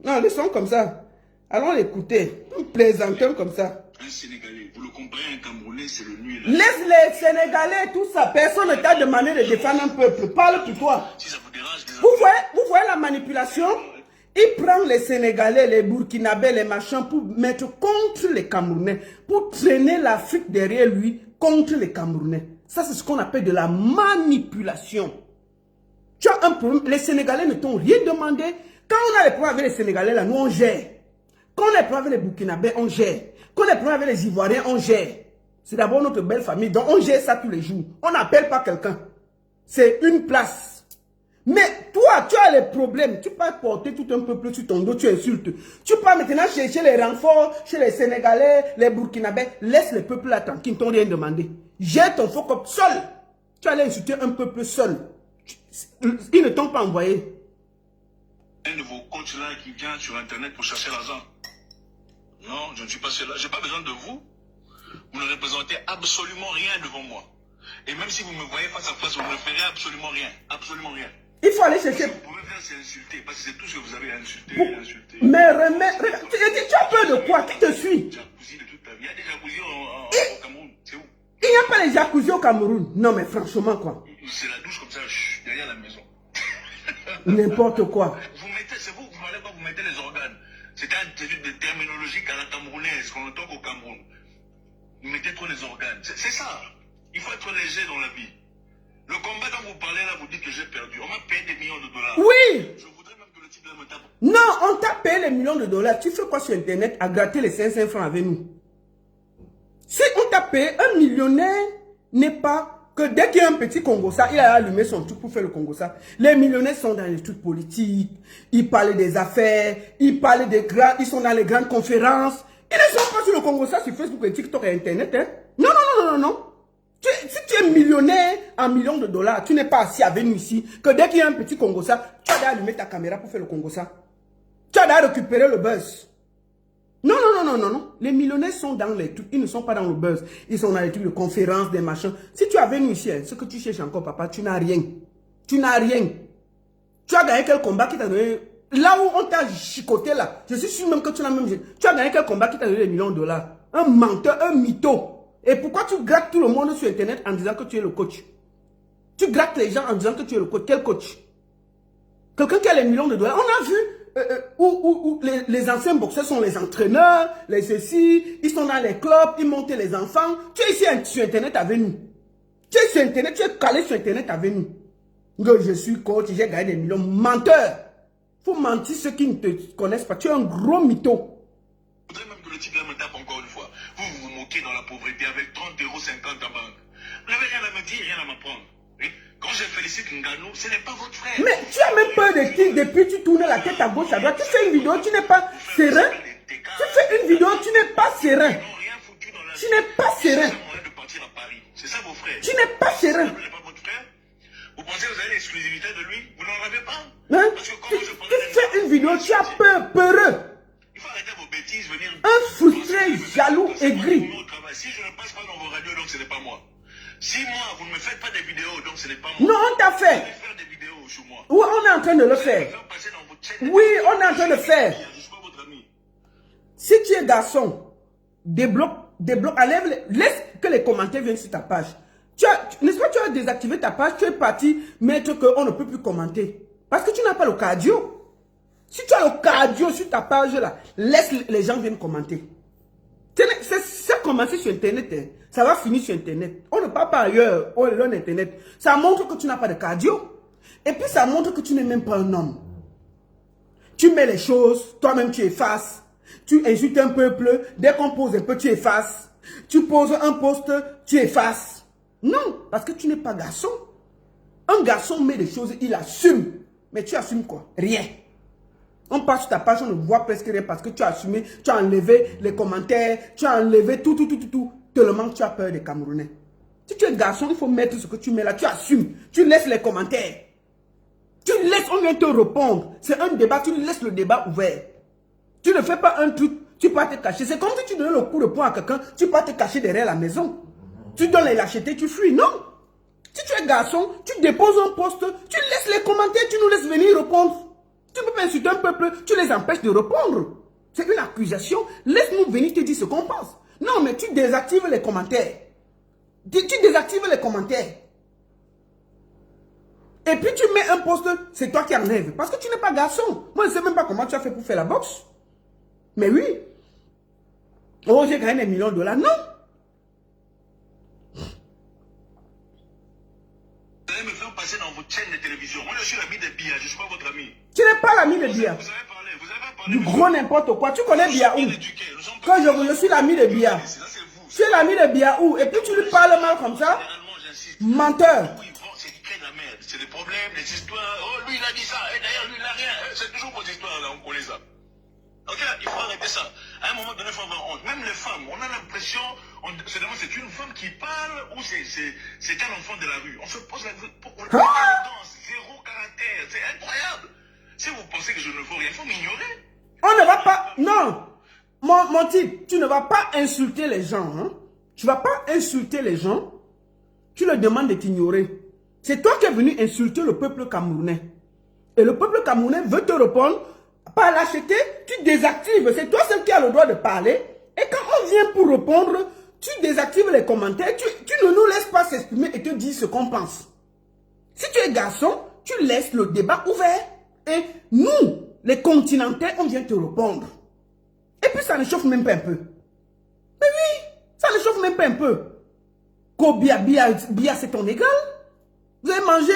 Non, laissons comme ça. Allons l'écouter. Un plaisantin comme ça. Un Sénégalais, vous le comparez à un Camerounais, c'est le nul. Laisse les Sénégalais, tout ça. Personne ne t'a demandé de défendre un peuple. Parle pour toi. Si ça vous dérange, Vous voyez la manipulation? Il prend les Sénégalais, les Burkinabés, les machins pour mettre contre les Camerounais. Pour traîner l'Afrique derrière lui contre les Camerounais. Ça, c'est ce qu'on appelle de la manipulation. Tu as un problème. Les Sénégalais ne t'ont rien demandé. Quand on a les problèmes avec les Sénégalais, là, nous, on gère. Quand on a les problèmes avec les Burkinabés, on gère. Quand on a les problèmes avec les Ivoiriens, on gère. C'est d'abord notre belle famille. Donc, on gère ça tous les jours. On n'appelle pas quelqu'un. C'est une place. Mais toi, tu as les problèmes. Tu peux porter tout un peuple sur ton dos, tu insultes. Tu peux maintenant chercher les renforts chez les Sénégalais, les Burkinabés. Laisse les peuples là tranquilles, ils t'ont rien demandé. Jette ton faux comme seul. Tu allais insulter un peuple seul. Ils ne t'ont pas envoyé. Un de vos coachs là qui vient sur Internet pour chercher l'argent. Non, je ne suis pas cela. Je n'ai pas besoin de vous. Vous ne représentez absolument rien devant moi. Et même si vous me voyez face à face, vous ne ferez absolument rien. Absolument rien. Il faut aller chercher. Ce que vous pouvez faire, c'est insulter. Parce que c'est tout ce que vous avez insulté. Insulté. Mais tu as peur de quoi? Qui te suit? Jacuzzi de toute ta vie. Il y a des jacuzzi au Cameroun. C'est où? Il n'y a pas les jacuzzi au Cameroun. Non, mais franchement, quoi. C'est la douche comme ça, derrière la maison. N'importe quoi. Vous mettez, c'est vous parlez pas, vous mettez les organes. C'est une terminologie à la camerounaise qu'on entend qu'au Cameroun. Vous mettez trop les organes. C'est ça. Il faut être léger dans la vie. Le combat dont vous parlez là, vous dites que j'ai perdu. On m'a payé des millions de dollars. Oui. Je voudrais même que le type là me tape. Non, on t'a payé les millions de dollars. Tu fais quoi sur Internet à gratter les 500 francs avec nous? Si on t'a payé, un millionnaire n'est pas que dès qu'il y a un petit Congossa, il a allumé son truc pour faire le Congossa. Les millionnaires sont dans les trucs politiques, ils parlent des affaires, ils parlent des grands, ils sont dans les grandes conférences. Ils ne sont pas sur le Congossa, sur Facebook et TikTok et Internet. Hein? Non, non, non, non, non. Si tu es millionnaire en millions de dollars, tu n'es pas assis avec nous ici, que dès qu'il y a un petit Congossa, tu as allumé ta caméra pour faire le Congossa. Tu as récupérer le buzz. Non, non, non, non, non, non. Les millionnaires sont dans les trucs, ils ne sont pas dans le buzz. Ils sont dans les trucs de conférences, des machins. Si tu avais nous ici, ce que tu cherches encore, papa, tu n'as rien. Tu n'as rien. Tu as gagné quel combat qui t'a donné... Là où on t'a chicoté là, je suis sûr même que tu l'as même... Tu as gagné quel combat qui t'a donné des millions de dollars? Un menteur, un mytho. Et pourquoi tu grattes tout le monde sur Internet en disant que tu es le coach? Tu grattes les gens en disant que tu es le coach. Quel coach? Quelqu'un qui a les millions de dollars. On a vu où les anciens boxeurs sont les entraîneurs, les ceci, ils sont dans les clubs, ils montent les enfants. Tu es ici sur Internet avec nous. Tu es sur Internet, tu es calé sur Internet avec nous. Je suis coach, j'ai gagné des millions. Menteur! Faut mentir ceux qui ne te connaissent pas. Tu es un gros mytho. Je voudrais même que le type là me tape encore une fois. Vous vous moquez dans la pauvreté avec 30,50 € en banque. Vous n'avez rien à me dire, rien à m'apprendre. Oui? Quand je félicite Ngannou, ce n'est pas votre frère. Mais tu as même peur de qui depuis tu tournes la tête à gauche, à droite. Tu fais une vidéo, tu n'es pas serein. Tu fais une vidéo, tu n'es pas serein. Tu n'es pas serein. C'est ça vos frères. Tu n'es pas serein. Vous pensez que vous avez l'exclusivité de lui? Vous n'en avez pas? Hein? Parce que quand Tu fais une vidéo, tu as peur, peureux. Il faut arrêter vos bêtises, venir... Un frustré, jaloux, aigri. Si je ne passe pas dans vos radios, donc ce n'est pas moi. Si moi, vous ne me faites pas des vidéos, donc ce n'est pas moi. Non, on t'a fait. Vous allez faire des vidéos chez moi. Oui, on est en train de le faire. Oui, on est en train de faire. Je suis pas votre ami. Si tu es garçon, débloque, enlève, laisse que les commentaires viennent sur ta page. N'est-ce pas, tu as désactivé ta page, tu es parti mettre qu'on ne peut plus commenter. Parce que tu n'as pas le cardio. Si tu as le cardio sur ta page là, laisse les gens viennent commenter. Ça commencer sur Internet, hein. Ça va finir sur Internet. On ne parle pas ailleurs, on est Internet. Ça montre que tu n'as pas de cardio. Et puis ça montre que tu n'es même pas un homme. Tu mets les choses, toi-même tu effaces. Tu insultes un peuple, dès qu'on pose un peu, tu effaces. Tu poses un poste, tu effaces. Non, parce que tu n'es pas garçon. Un garçon met des choses, il assume. Mais tu assumes quoi? Rien. On passe sur ta page, on ne voit presque rien parce que tu as assumé, tu as enlevé les commentaires, tu as enlevé tout. Tellement que tu as peur des Camerounais. Si tu es garçon, il faut mettre ce que tu mets là, tu assumes. Tu laisses les commentaires. Tu laisses, on vient te répondre. C'est un débat, tu laisses le débat ouvert. Tu ne fais pas un truc, tu peux te cacher. C'est comme si tu donnais le coup de poing à quelqu'un, tu peux te cacher derrière la maison. Tu donnes les lâchetés, tu fuis. Non. Si tu es garçon, tu déposes un poste, tu laisses les commentaires, tu nous laisses venir répondre. Tu ne peux pas insulter un peuple, tu les empêches de répondre. C'est une accusation. Laisse-nous venir te dire ce qu'on pense. Non, mais tu désactives les commentaires. Tu désactives les commentaires. Et puis tu mets un poste, c'est toi qui enlèves. Parce que tu n'es pas garçon. Moi, je ne sais même pas comment tu as fait pour faire la boxe. Mais oui. Oh, j'ai gagné des millions de dollars. Non. Vous allez me faire passer dans votre chaîne de télévision. Moi, je suis l'ami de Bia, je ne suis pas votre ami. Tu n'es pas l'ami de Bia. Vous avez parlé. Du gros n'importe quoi. Tu connais Bia où? Quand je suis l'ami de Bia. Tu es l'ami de Bia où? Et puis tu lui parles mal comme ça? Menteur. C'est de la merde. C'est des problèmes, des histoires. Oh, lui, il a dit ça. Et d'ailleurs, lui, il n'a rien. C'est toujours vos histoires, là, on connaît ça. Ok, il faut arrêter ça. À un moment donné, il faut avoir honte. Même les femmes, on a l'impression, c'est une femme qui parle ou c'est un enfant de la rue. On se pose la question, on danse, zéro caractère. C'est incroyable. Si vous pensez que je ne vaux rien, il faut m'ignorer. On ne va pas, non. Mon type, tu ne vas pas insulter les gens. Hein? Tu ne vas pas insulter les gens. Tu leur demandes de t'ignorer. C'est toi qui es venu insulter le peuple camerounais. Et le peuple camerounais veut te répondre par l'acheter, tu désactives. C'est toi seul qui as le droit de parler. Et quand on vient pour répondre, tu désactives les commentaires. Tu ne nous laisses pas s'exprimer et te dire ce qu'on pense. Si tu es garçon, tu laisses le débat ouvert. Et nous, les continentaux, on vient te répondre. Et puis ça ne chauffe même pas un peu. Mais oui, ça ne chauffe même pas un peu. Kobia, Bia, c'est ton égal. Vous avez mangé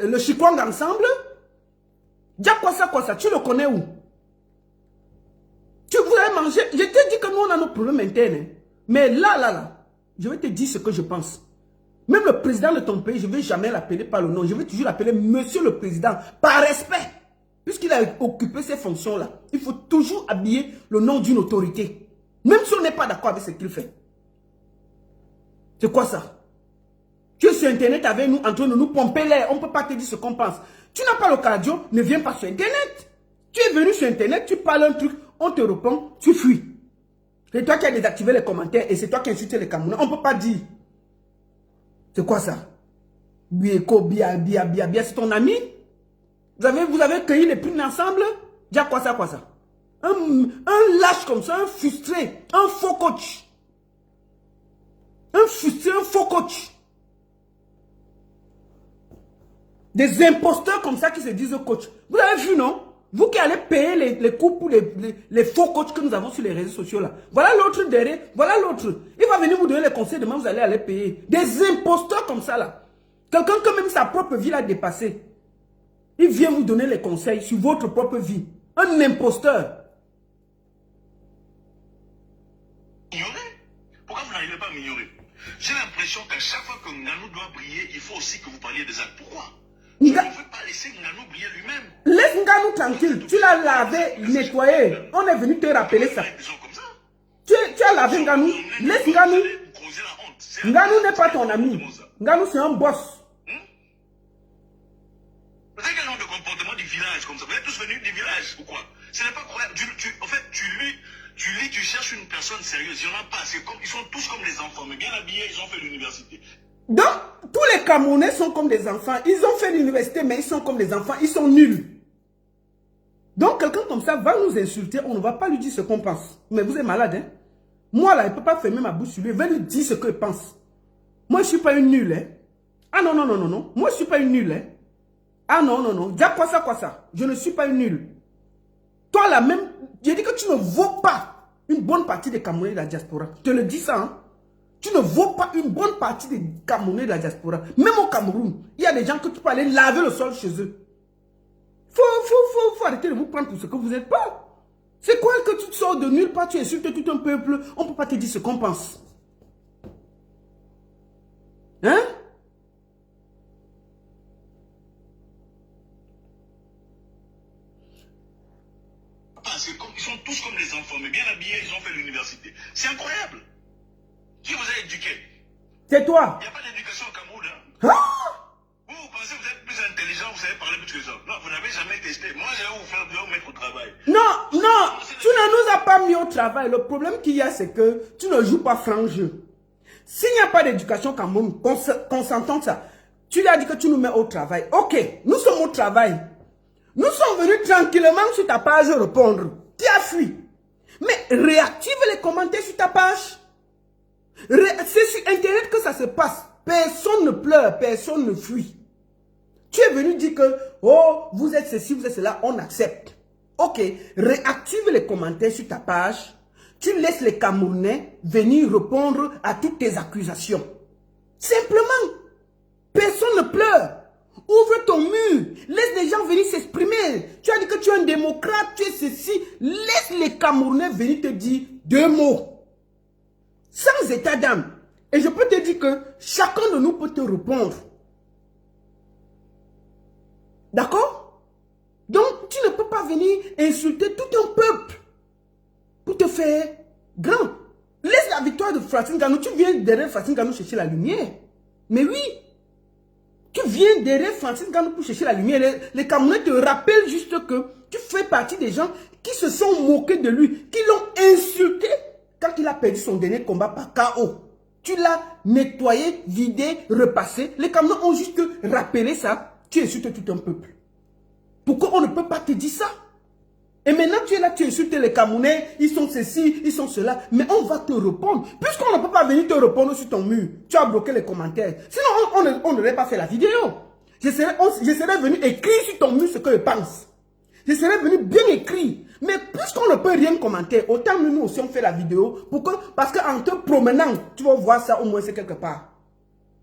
le chikwang ensemble. Dia quoi ça, tu le connais où? Vous avez mangé. Je t'ai dit que nous on a nos problèmes internes. Mais là, je vais te dire ce que je pense. Même le président de ton pays, je ne vais jamais l'appeler par le nom. Je vais toujours l'appeler Monsieur le Président, par respect. Puisqu'il a occupé ces fonctions-là, il faut toujours habiller le nom d'une autorité. Même si on n'est pas d'accord avec ce qu'il fait. C'est quoi ça? Tu es sur Internet avec nous, en train de nous pomper l'air. On ne peut pas te dire ce qu'on pense. Tu n'as pas le cardio, ne viens pas sur Internet. Tu es venu sur Internet, tu parles un truc, on te répond, tu fuis. C'est toi qui as désactivé les commentaires et c'est toi qui insultes les Camerounais. On ne peut pas dire. C'est quoi ça? Bia, c'est ton ami? Vous avez cueilli les primes ensemble? Dis quoi ça? Un lâche comme ça, un frustré, un faux coach. Un frustré, un faux coach. Des imposteurs comme ça qui se disent coach. Vous avez vu, non? Vous qui allez payer les coûts pour les faux coachs que nous avons sur les réseaux sociaux là. Voilà l'autre derrière, voilà l'autre. Il va venir vous donner les conseils, demain vous allez aller payer. Des imposteurs comme ça là. Quelqu'un que même sa propre vie l'a dépassé. Il vient vous donner les conseils sur votre propre vie. Un imposteur. Pourquoi vous n'arrivez pas à m'ignorer? J'ai l'impression qu'à chaque fois que Nganou doit briller, il faut aussi que vous parliez des actes. Pourquoi? Je ne veux pas laisser Nganou briller lui-même. Laisse Nganou tranquille. Tu l'as lavé, nettoyé. On est venu te rappeler ça. Tu as lavé Nganou. Laisse Nganou. Nganou n'est pas ton ami. Nganou, c'est un boss. Vous avez quel genre de comportement du village comme ça? Vous êtes tous venus du village ou quoi? Ce n'est pas croyable. En fait, tu cherches une personne sérieuse. Il n'y en a pas. Ils sont tous comme des enfants, mais bien habillés, ils ont fait l'université. Donc, tous les Camerounais sont comme des enfants. Ils ont fait l'université, mais ils sont comme des enfants. Ils sont nuls. Donc, quelqu'un comme ça va nous insulter. On ne va pas lui dire ce qu'on pense. Mais vous êtes malade, hein? Moi, là, il ne peut pas fermer ma bouche sur lui. Il va lui dire ce qu'il pense. Moi, je ne suis pas une nulle, hein? Ah non. Moi, je ne suis pas une nulle, hein? Ah non. Dis quoi ça? Je ne suis pas une nulle. Toi, là, même, j'ai dit que tu ne vaux pas une bonne partie des Camerounais de la diaspora. Je te le dis ça, hein? Tu ne vaux pas une bonne partie des Camerounais de la diaspora. Même au Cameroun, il y a des gens que tu peux aller laver le sol chez eux. Faut arrêter de vous prendre pour ce que vous n'êtes pas. C'est quoi que tu te sors de nulle part, tu insultes tout un peuple, on ne peut pas te dire ce qu'on pense. Hein? Ils sont tous comme des enfants, mais bien habillés, ils ont fait l'université. C'est incroyable. Qui vous a éduqué? C'est toi. Il n'y a pas d'éducation au Cameroun. Hein? Vous pensez que vous êtes plus intelligent, vous savez parler plus que ça. Non, vous n'avez jamais testé. Moi, je vais vous mettre au travail. Non, tu ne nous as pas mis au travail. Le problème qu'il y a, c'est que tu ne joues pas franc jeu. S'il n'y a pas d'éducation au Cameroun, qu'on s'entende ça, tu lui as dit que tu nous mets au travail. Ok, nous sommes au travail. Nous sommes venus tranquillement sur ta page répondre. Tu as fui. Mais réactive les commentaires sur ta page. C'est sur Internet que ça se passe. Personne ne pleure, personne ne fuit. Tu es venu dire que, oh, vous êtes ceci, vous êtes cela, on accepte. Ok, réactive les commentaires sur ta page. Tu laisses les Camerounais venir répondre à toutes tes accusations. Simplement. Personne ne pleure. Ouvre ton mur. Laisse les gens venir s'exprimer. Tu as dit que tu es un démocrate, tu es ceci. Laisse les Camerounais venir te dire 2 mots. Sans état d'âme. Et je peux te dire que chacun de nous peut te répondre. D'accord? Donc, tu ne peux pas venir insulter tout un peuple pour te faire grand. Laisse la victoire de Francine Nganou. Tu viens derrière Francine Nganou chercher la lumière. Mais oui, tu viens viens derrière Francis Ngannou pour chercher la lumière. Les Camerounais te rappellent juste que tu fais partie des gens qui se sont moqués de lui, qui l'ont insulté quand il a perdu son dernier combat par KO. Tu l'as nettoyé, vidé, repassé. Les Camerounais ont juste rappelé ça. Tu insultes tout un peuple. Pourquoi on ne peut pas te dire ça? Et maintenant tu es là, tu insultes les Camerounais, ils sont ceci, ils sont cela. Mais on va te répondre. Puisqu'on ne peut pas venir te répondre sur ton mur, tu as bloqué les commentaires. Sinon on n'aurait pas fait la vidéo. Je serais venu écrire sur ton mur ce que je pense. Je serais venu bien écrire. Mais puisqu'on ne peut rien commenter, autant nous aussi on fait la vidéo. Parce qu'en te promenant, tu vas voir ça au moins c'est quelque part.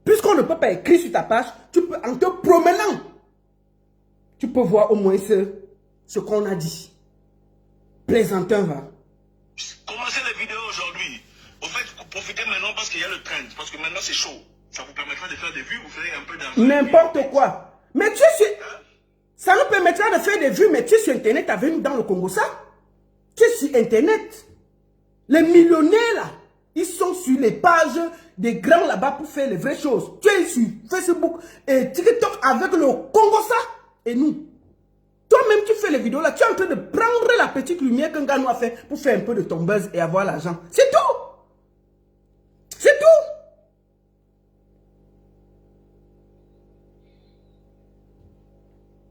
Puisqu'on ne peut pas écrire sur ta page, tu peux, en te promenant, tu peux voir au moins ce qu'on a dit. Plaisantin, va. Commencez les vidéos aujourd'hui. Au fait, profitez maintenant parce qu'il y a le trend. Parce que maintenant c'est chaud. Ça vous permettra de faire des vues, vous ferez un peu d'argent. N'importe quoi. Mais tu sais, ça nous permettra de faire des vues, mais tu es sur Internet, tu as venu dans le Congo, ça? Tu es sur Internet. Les millionnaires, là, ils sont sur les pages des grands là-bas pour faire les vraies choses. Tu es sur Facebook et TikTok avec le Congo, ça? Et nous? Toi-même, tu fais les vidéos là, tu es en train de prendre la petite lumière qu'un gars nous a fait pour faire un peu de ton buzz et avoir l'argent. C'est tout. C'est tout.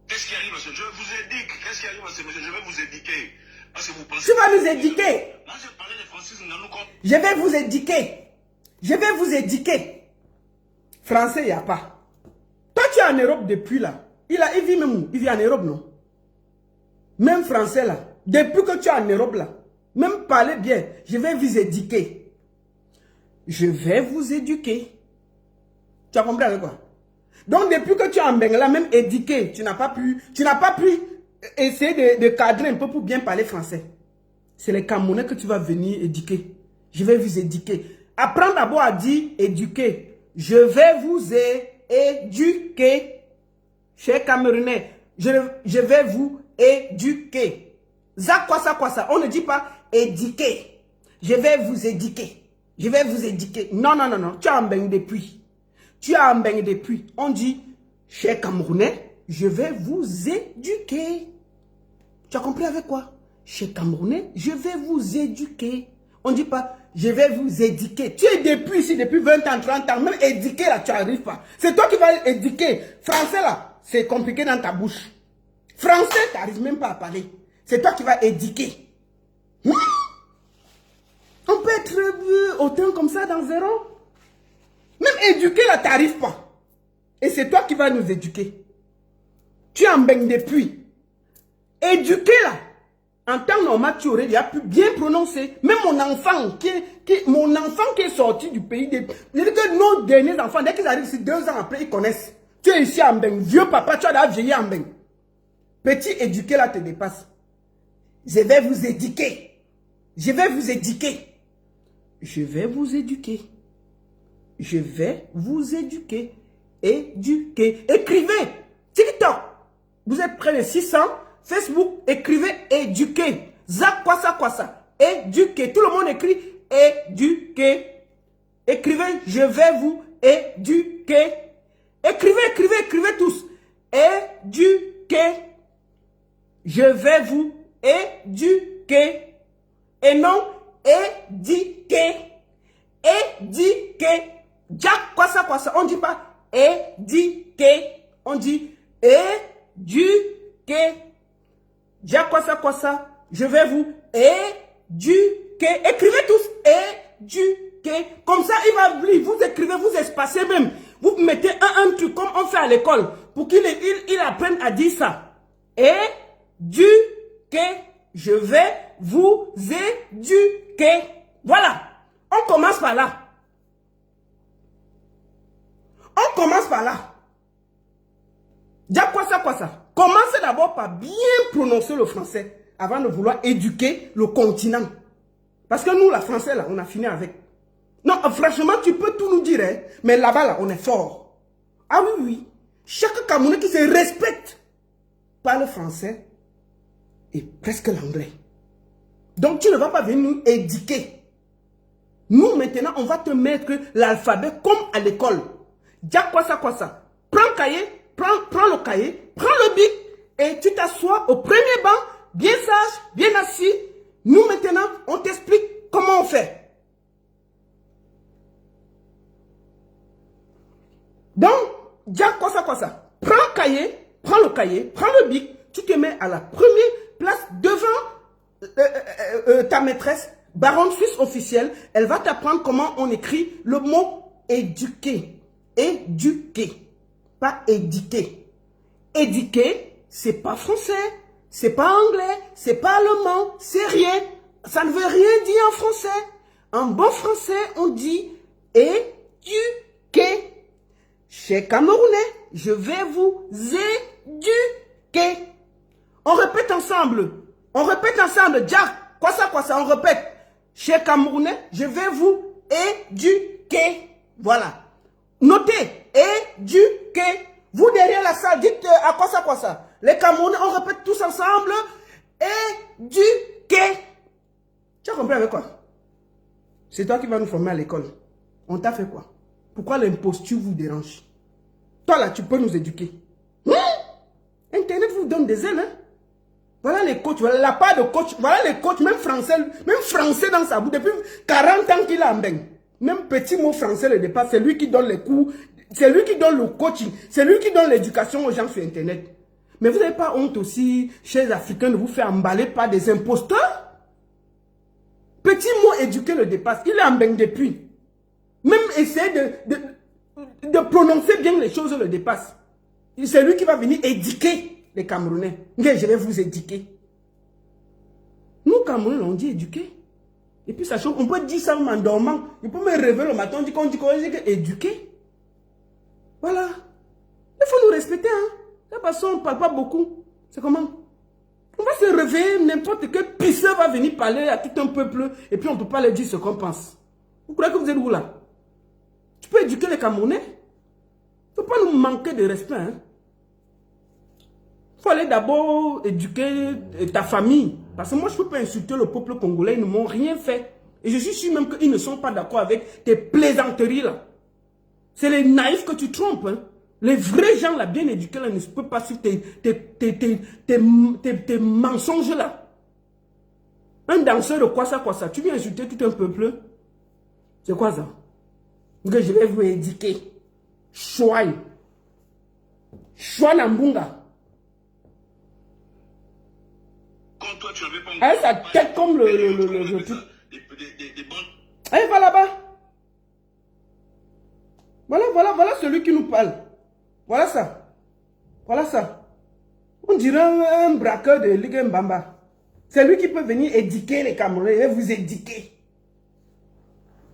Qu'est-ce qui arrive, monsieur? Je vous éduque. Qu'est-ce qui arrive, monsieur? Je vais vous éduquer. Parce que vous pensez... Tu vas nous éduquer. Là, je parlais de Francis Ngannou comme... Je vais vous éduquer. Je vais vous éduquer. Français, il n'y a pas. Toi, tu es en Europe depuis là. Il vit même où? Il vit en Europe, non? Même français là, depuis que tu es en Europe là, même parler bien, je vais vous éduquer. Je vais vous éduquer. Tu as compris avec quoi? Donc depuis que tu es en Bengala, même éduqué, tu n'as pas pu essayer de cadrer un peu pour bien parler français. C'est les Camerounais que tu vas venir éduquer. Je vais vous éduquer. Apprends d'abord à dire éduquer. Je vais vous éduquer. Chers Camerounais, je vais vous éduquer. Ça quoi ça? On ne dit pas éduquer. Je vais vous éduquer. Je vais vous éduquer. Non. Tu as un bain depuis. On dit, chers Camerounais, je vais vous éduquer. Tu as compris avec quoi? Chers Camerounais, je vais vous éduquer. On ne dit pas, je vais vous éduquer. Tu es depuis ici, depuis 20 ans, 30 ans. Même éduquer là, tu n'arrives pas. C'est toi qui vas éduquer. Français là, c'est compliqué dans ta bouche. Français, tu n'arrives même pas à parler. C'est toi qui vas éduquer. On peut être autant comme ça dans 0 ans. Même éduquer là, tu n'arrives pas. Et c'est toi qui vas nous éduquer. Tu en baignes depuis. Éduquer là, en temps normal, tu aurais déjà pu bien prononcer. Même mon enfant qui est sorti du pays, que nos derniers enfants, dès qu'ils arrivent ici 2 ans après, ils connaissent. Tu es ici en bain. Vieux papa, tu as déjà vieilli en bain. Petit éduqué là te dépasse. Je vais vous éduquer. Je vais vous éduquer. Je vais vous éduquer. Je vais vous éduquer. Éduquer. Écrivez. TikTok. Vous êtes près de 600. Facebook, écrivez éduquer. Quoi ça? Éduquer. Tout le monde écrit éduquer. Écrivez, je vais vous éduquer. Écrivez tous. Éduquer. Je vais vous éduquer. Et non, éduquer. Éduquer. Quoi ça? On ne dit pas éduquer. On dit éduquer. Quoi ça? Je vais vous éduquer. Écrivez tous éduquer. Comme ça, il va lire. Vous écrivez, vous espacez même. Vous mettez un truc comme on fait à l'école pour qu'il apprenne à dire ça. Éduquer. Je vais vous éduquer. Voilà. On commence par là. Quoi ça? Commencez d'abord par bien prononcer le français avant de vouloir éduquer le continent. Parce que nous, la français, là, on a fini avec. Non, franchement, tu peux tout nous dire, hein, mais là-bas, là, on est fort. Ah oui. Chaque Camerounais qui se respecte parle français et presque l'anglais. Donc, tu ne vas pas venir nous éduquer. Nous, maintenant, on va te mettre l'alphabet comme à l'école. Quoi ça? prends le cahier, prends le cahier, prends le bic et tu t'assois au premier banc, bien sage, bien assis. Nous maintenant, on t'explique comment on fait. Donc, déjà quoi ça. Prends le cahier, prends le bic, tu te mets à la première place devant ta maîtresse, baronne suisse officielle. Elle va t'apprendre comment on écrit le mot éduquer. Éduquer, pas éduquer. Éduquer, c'est pas français, c'est pas anglais, c'est pas allemand, c'est rien. Ça ne veut rien dire en français. En bon français, on dit éduquer. Chez Camerounais, je vais vous éduquer. On répète ensemble. Jack, quoi ça, on répète. Chez Camerounais, je vais vous éduquer. Voilà. Notez, éduquer. Vous derrière la salle, dites à quoi ça. Les Camerounais, on répète tous ensemble. Éduquer. Tu as compris avec quoi? C'est toi qui vas nous former à l'école. On t'a fait quoi? Pourquoi l'imposture vous dérange? Toi là, tu peux nous éduquer. Internet vous donne des ailes. Hein? Voilà les coachs, voilà la part de coach, voilà les coachs, même français dans sa bouche. Depuis 40 ans qu'il a en baigne. Même petit mot français le dépasse. C'est lui qui donne les cours, c'est lui qui donne le coaching, c'est lui qui donne l'éducation aux gens sur Internet. Mais vous n'avez pas honte aussi, chers Africains, de vous faire emballer par des imposteurs? Petit mot éduqué le dépasse. Il est en baigne depuis. Même essayer de prononcer bien les choses le dépasse. C'est lui qui va venir éduquer les Camerounais. Je vais vous éduquer. Nous, Camerounais, on dit éduquer. Et puis, sachant on peut dire ça en dormant. Il peut me réveiller le matin, on dit qu'on dit éduquer. Voilà. Il faut nous respecter. Hein. De toute façon, on ne parle pas beaucoup. C'est comment? On va se réveiller, n'importe quel pisseur va venir parler à tout un peuple. Et puis, on ne peut pas leur dire ce qu'on pense. Vous croyez que vous êtes où là? Tu peux éduquer les Camerounais. Il ne faut pas nous manquer de respect. Hein. Il faut aller d'abord éduquer ta famille. Parce que moi, je ne peux pas insulter le peuple congolais. Ils ne m'ont rien fait. Et je suis sûr même qu'ils ne sont pas d'accord avec tes plaisanteries là. C'est les naïfs que tu trompes. Hein. Les vrais gens là, bien éduqués là, ne peuvent pas suivre tes mensonges là. Un danseur de quoi ça. Tu viens insulter tout un peuple. C'est quoi ça? Que je vais vous éduquer. Chouaï. Chouaï Nambunga. Quand toi, tu avais pas elle sa tête comme le allez, va là-bas. Voilà celui qui nous parle. Voilà ça. On dirait un braqueur de Ligue Mbamba. C'est lui qui peut venir éduquer les Camerounais et vous éduquer.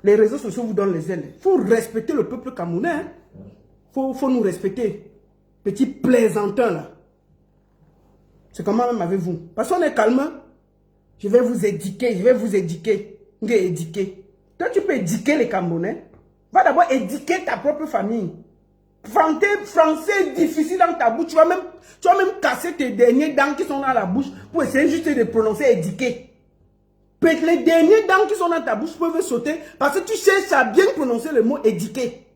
Les réseaux sociaux vous donnent les ailes. Il faut respecter le peuple camerounais. Il faut nous respecter. Petit plaisantin là. C'est comment même avec vous? Parce qu'on est calme. Je vais vous éduquer. Toi, tu peux éduquer les Camerounais. Va d'abord éduquer ta propre famille. Français difficile dans ta bouche. Tu vas même casser tes derniers dents qui sont dans la bouche pour essayer juste de prononcer éduquer. Les derniers dents qui sont dans ta bouche peuvent sauter parce que tu cherches à bien prononcer le mot éduquer.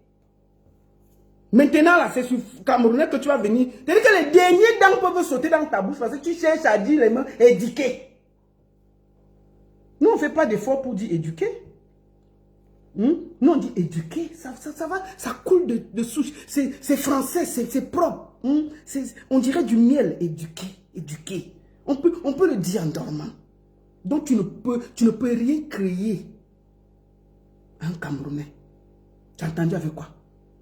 Maintenant, là, c'est sur Camerounais que tu vas venir. C'est-à-dire que les derniers dents peuvent sauter dans ta bouche parce que tu cherches à dire les mots éduquer. Nous, on ne fait pas d'effort pour dire éduquer. Nous, on dit éduquer. Ça va, ça coule de souche. C'est français, c'est propre. On dirait du miel, éduquer. On peut le dire en dormant. Donc, tu ne peux rien créer. Un Camerounais. Tu as entendu avec quoi?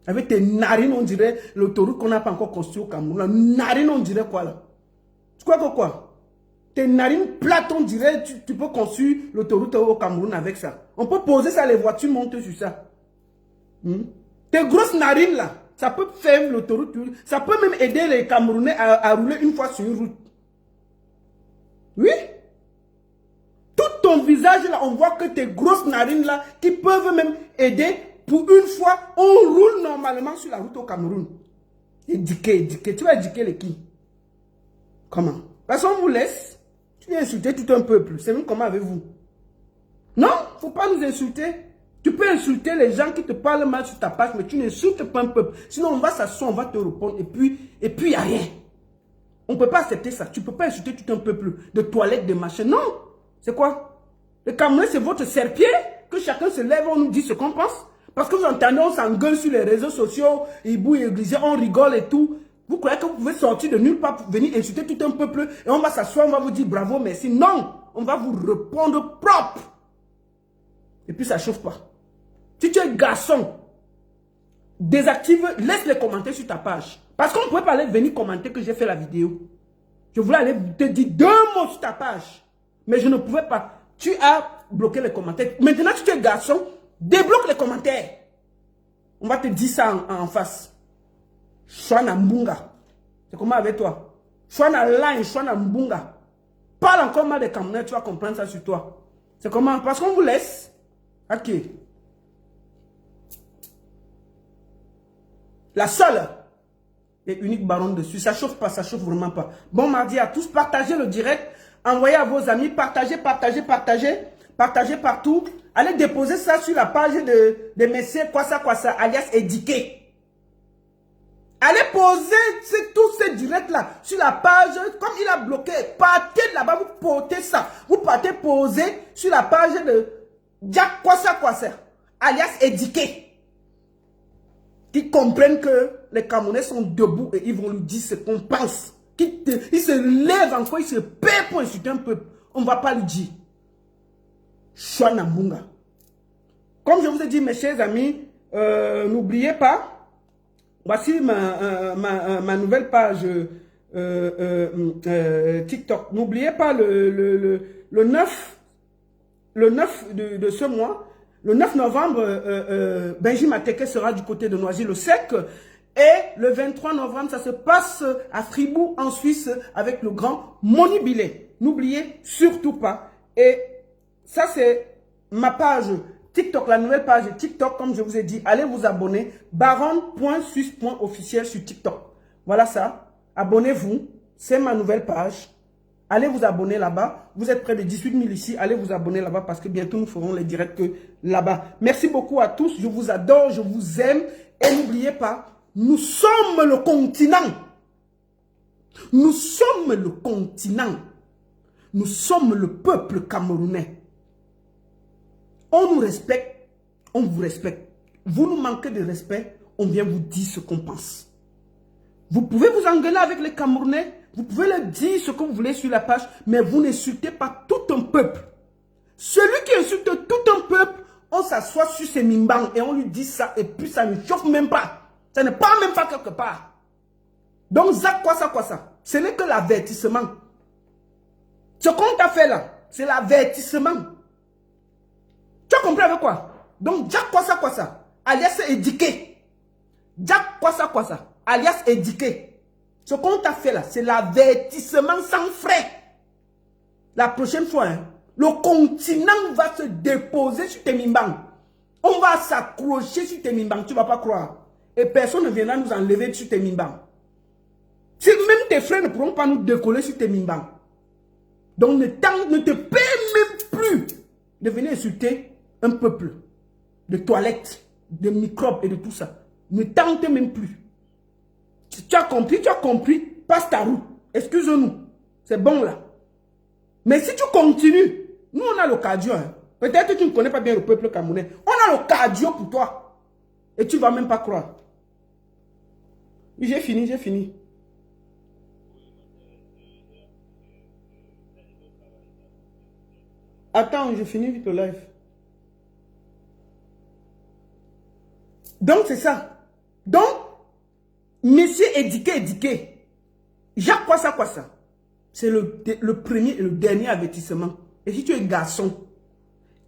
Avec tes narines, on dirait l'autoroute qu'on n'a pas encore construit au Cameroun. La narine, on dirait quoi là? Tu crois que quoi? Tes narines plates, on dirait, tu peux construire l'autoroute au Cameroun avec ça. On peut poser ça, les voitures montent sur ça. Tes grosses narines là, ça peut faire l'autoroute. Ça peut même aider les Camerounais à rouler une fois sur une route. Oui? Tout ton visage là, on voit que tes grosses narines là, qui peuvent même aider. Pour une fois, on roule normalement sur la route au Cameroun. Éduquer. Tu vas éduquer les qui? Comment? Parce qu'on vous laisse. Tu viens insulter tout un peuple. C'est même comment avec vous? Non, il ne faut pas nous insulter. Tu peux insulter les gens qui te parlent mal sur ta page, mais tu n'insultes pas un peuple. Sinon, on va s'asseoir, on va te répondre, et puis il n'y a rien. On ne peut pas accepter ça. Tu ne peux pas insulter tout un peuple de toilettes, de machins. Non. C'est quoi? Le Cameroun, c'est votre serpier, que chacun se lève, on nous dit ce qu'on pense. Parce que vous entendez, on s'engueule sur les réseaux sociaux, Ibou et Église, on rigole et tout. Vous croyez que vous pouvez sortir de nulle part pour venir insulter tout un peuple et on va s'asseoir, on va vous dire bravo, merci. Non, on va vous répondre propre. Et puis ça ne chauffe pas. Si tu es garçon, désactive, laisse les commentaires sur ta page. Parce qu'on ne pouvait pas aller venir commenter que j'ai fait la vidéo. Je voulais aller te dire 2 mots sur ta page. Mais je ne pouvais pas. Tu as bloqué les commentaires. Maintenant, si tu es garçon, débloque les commentaires. On va te dire ça en face. Chouana Mbunga. C'est comment avec toi? Chouana Line, Chouana Mbunga. Parle encore mal des Camerounais, tu vas comprendre ça sur toi. C'est comment? Parce qu'on vous laisse. Ok. La seule et unique baronne dessus. Ça chauffe pas, ça chauffe vraiment pas. Bon mardi à tous. Partagez le direct. Envoyez à vos amis. Partagez, partagez, partagez. Partagez partout. Allez déposer ça sur la page de messieurs quoi ça, alias Édiqué. Allez poser tous ces directs-là sur la page, comme il a bloqué. Partez là-bas, vous portez ça. Vous partez poser sur la page de Jack quoi ça, alias Édiqué. Qui comprennent que les Camerounais sont debout et ils vont lui dire ce qu'on pense. Ils se lèvent encore, ils se paient pour insulter un peuple. On ne va pas lui dire. Chouana Mbunga. Comme je vous ai dit, mes chers amis, n'oubliez pas, voici ma nouvelle page TikTok. N'oubliez pas le 9 de ce mois, le 9 novembre, Benji Mateke sera du côté de Noisy-le-Sec. Et le 23 novembre, ça se passe à Fribourg, en Suisse, avec le grand Moni Billet. N'oubliez surtout pas. Et ça, c'est ma page TikTok, la nouvelle page TikTok, comme je vous ai dit. Allez vous abonner. baronne.suisse.officiel sur TikTok. Voilà ça. Abonnez-vous. C'est ma nouvelle page. Allez vous abonner là-bas. Vous êtes près de 18 000 ici. Allez vous abonner là-bas parce que bientôt nous ferons les directs là-bas. Merci beaucoup à tous. Je vous adore. Je vous aime. Et n'oubliez pas, nous sommes le continent. Nous sommes le continent. Nous sommes le peuple camerounais. On nous respecte, on vous respecte. Vous nous manquez de respect, on vient vous dire ce qu'on pense. Vous pouvez vous engueuler avec les Camerounais, vous pouvez leur dire ce que vous voulez sur la page, mais vous n'insultez pas tout un peuple. Celui qui insulte tout un peuple, on s'assoit sur ses mimbangs et on lui dit ça, et puis ça ne chauffe même pas. Ça ne part même pas quelque part. Donc, Zach, quoi ça? Ce n'est que l'avertissement. Ce qu'on t'a fait là, c'est l'avertissement. Tu as compris avec quoi? Donc, Jack quoi ça, alias Édiqué. Jack quoi ça, alias Édiqué. Ce qu'on t'a fait là, c'est l'avertissement sans frais. La prochaine fois, hein, le continent va se déposer sur tes mimbangs. On va s'accrocher sur tes mimbangs, tu ne vas pas croire. Et personne ne viendra nous enlever sur tes mimbangs. Même tes frères ne pourront pas nous décoller sur tes mimbangs. Donc ne te paie même plus de venir insulter un peuple de toilettes, de microbes et de tout ça. Ne tente même plus. Tu as compris, passe ta route. Excuse-nous. C'est bon là. Mais si tu continues, nous on a le cardio. Hein. Peut-être que tu ne connais pas bien le peuple camerounais. On a le cardio pour toi. Et tu ne vas même pas croire. J'ai fini. Attends, je finis vite le live. Donc, c'est ça. Donc, monsieur Édiqué. Jacques, quoi ça? C'est le premier et le dernier avertissement. Et si tu es garçon,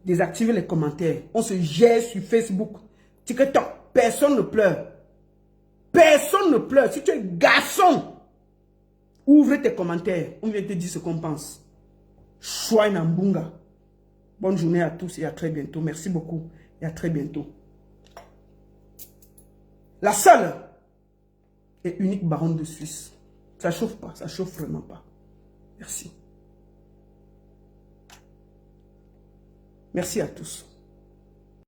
désactive les commentaires. On se gère sur Facebook. TikTok, personne ne pleure. Personne ne pleure. Si tu es garçon, ouvre tes commentaires. On vient te dire ce qu'on pense. Chouana Mbunga. Bonne journée à tous et à très bientôt. Merci beaucoup et à très bientôt. La seule et unique baronne de Suisse. Ça chauffe pas, ça chauffe vraiment pas. Merci. Merci à tous.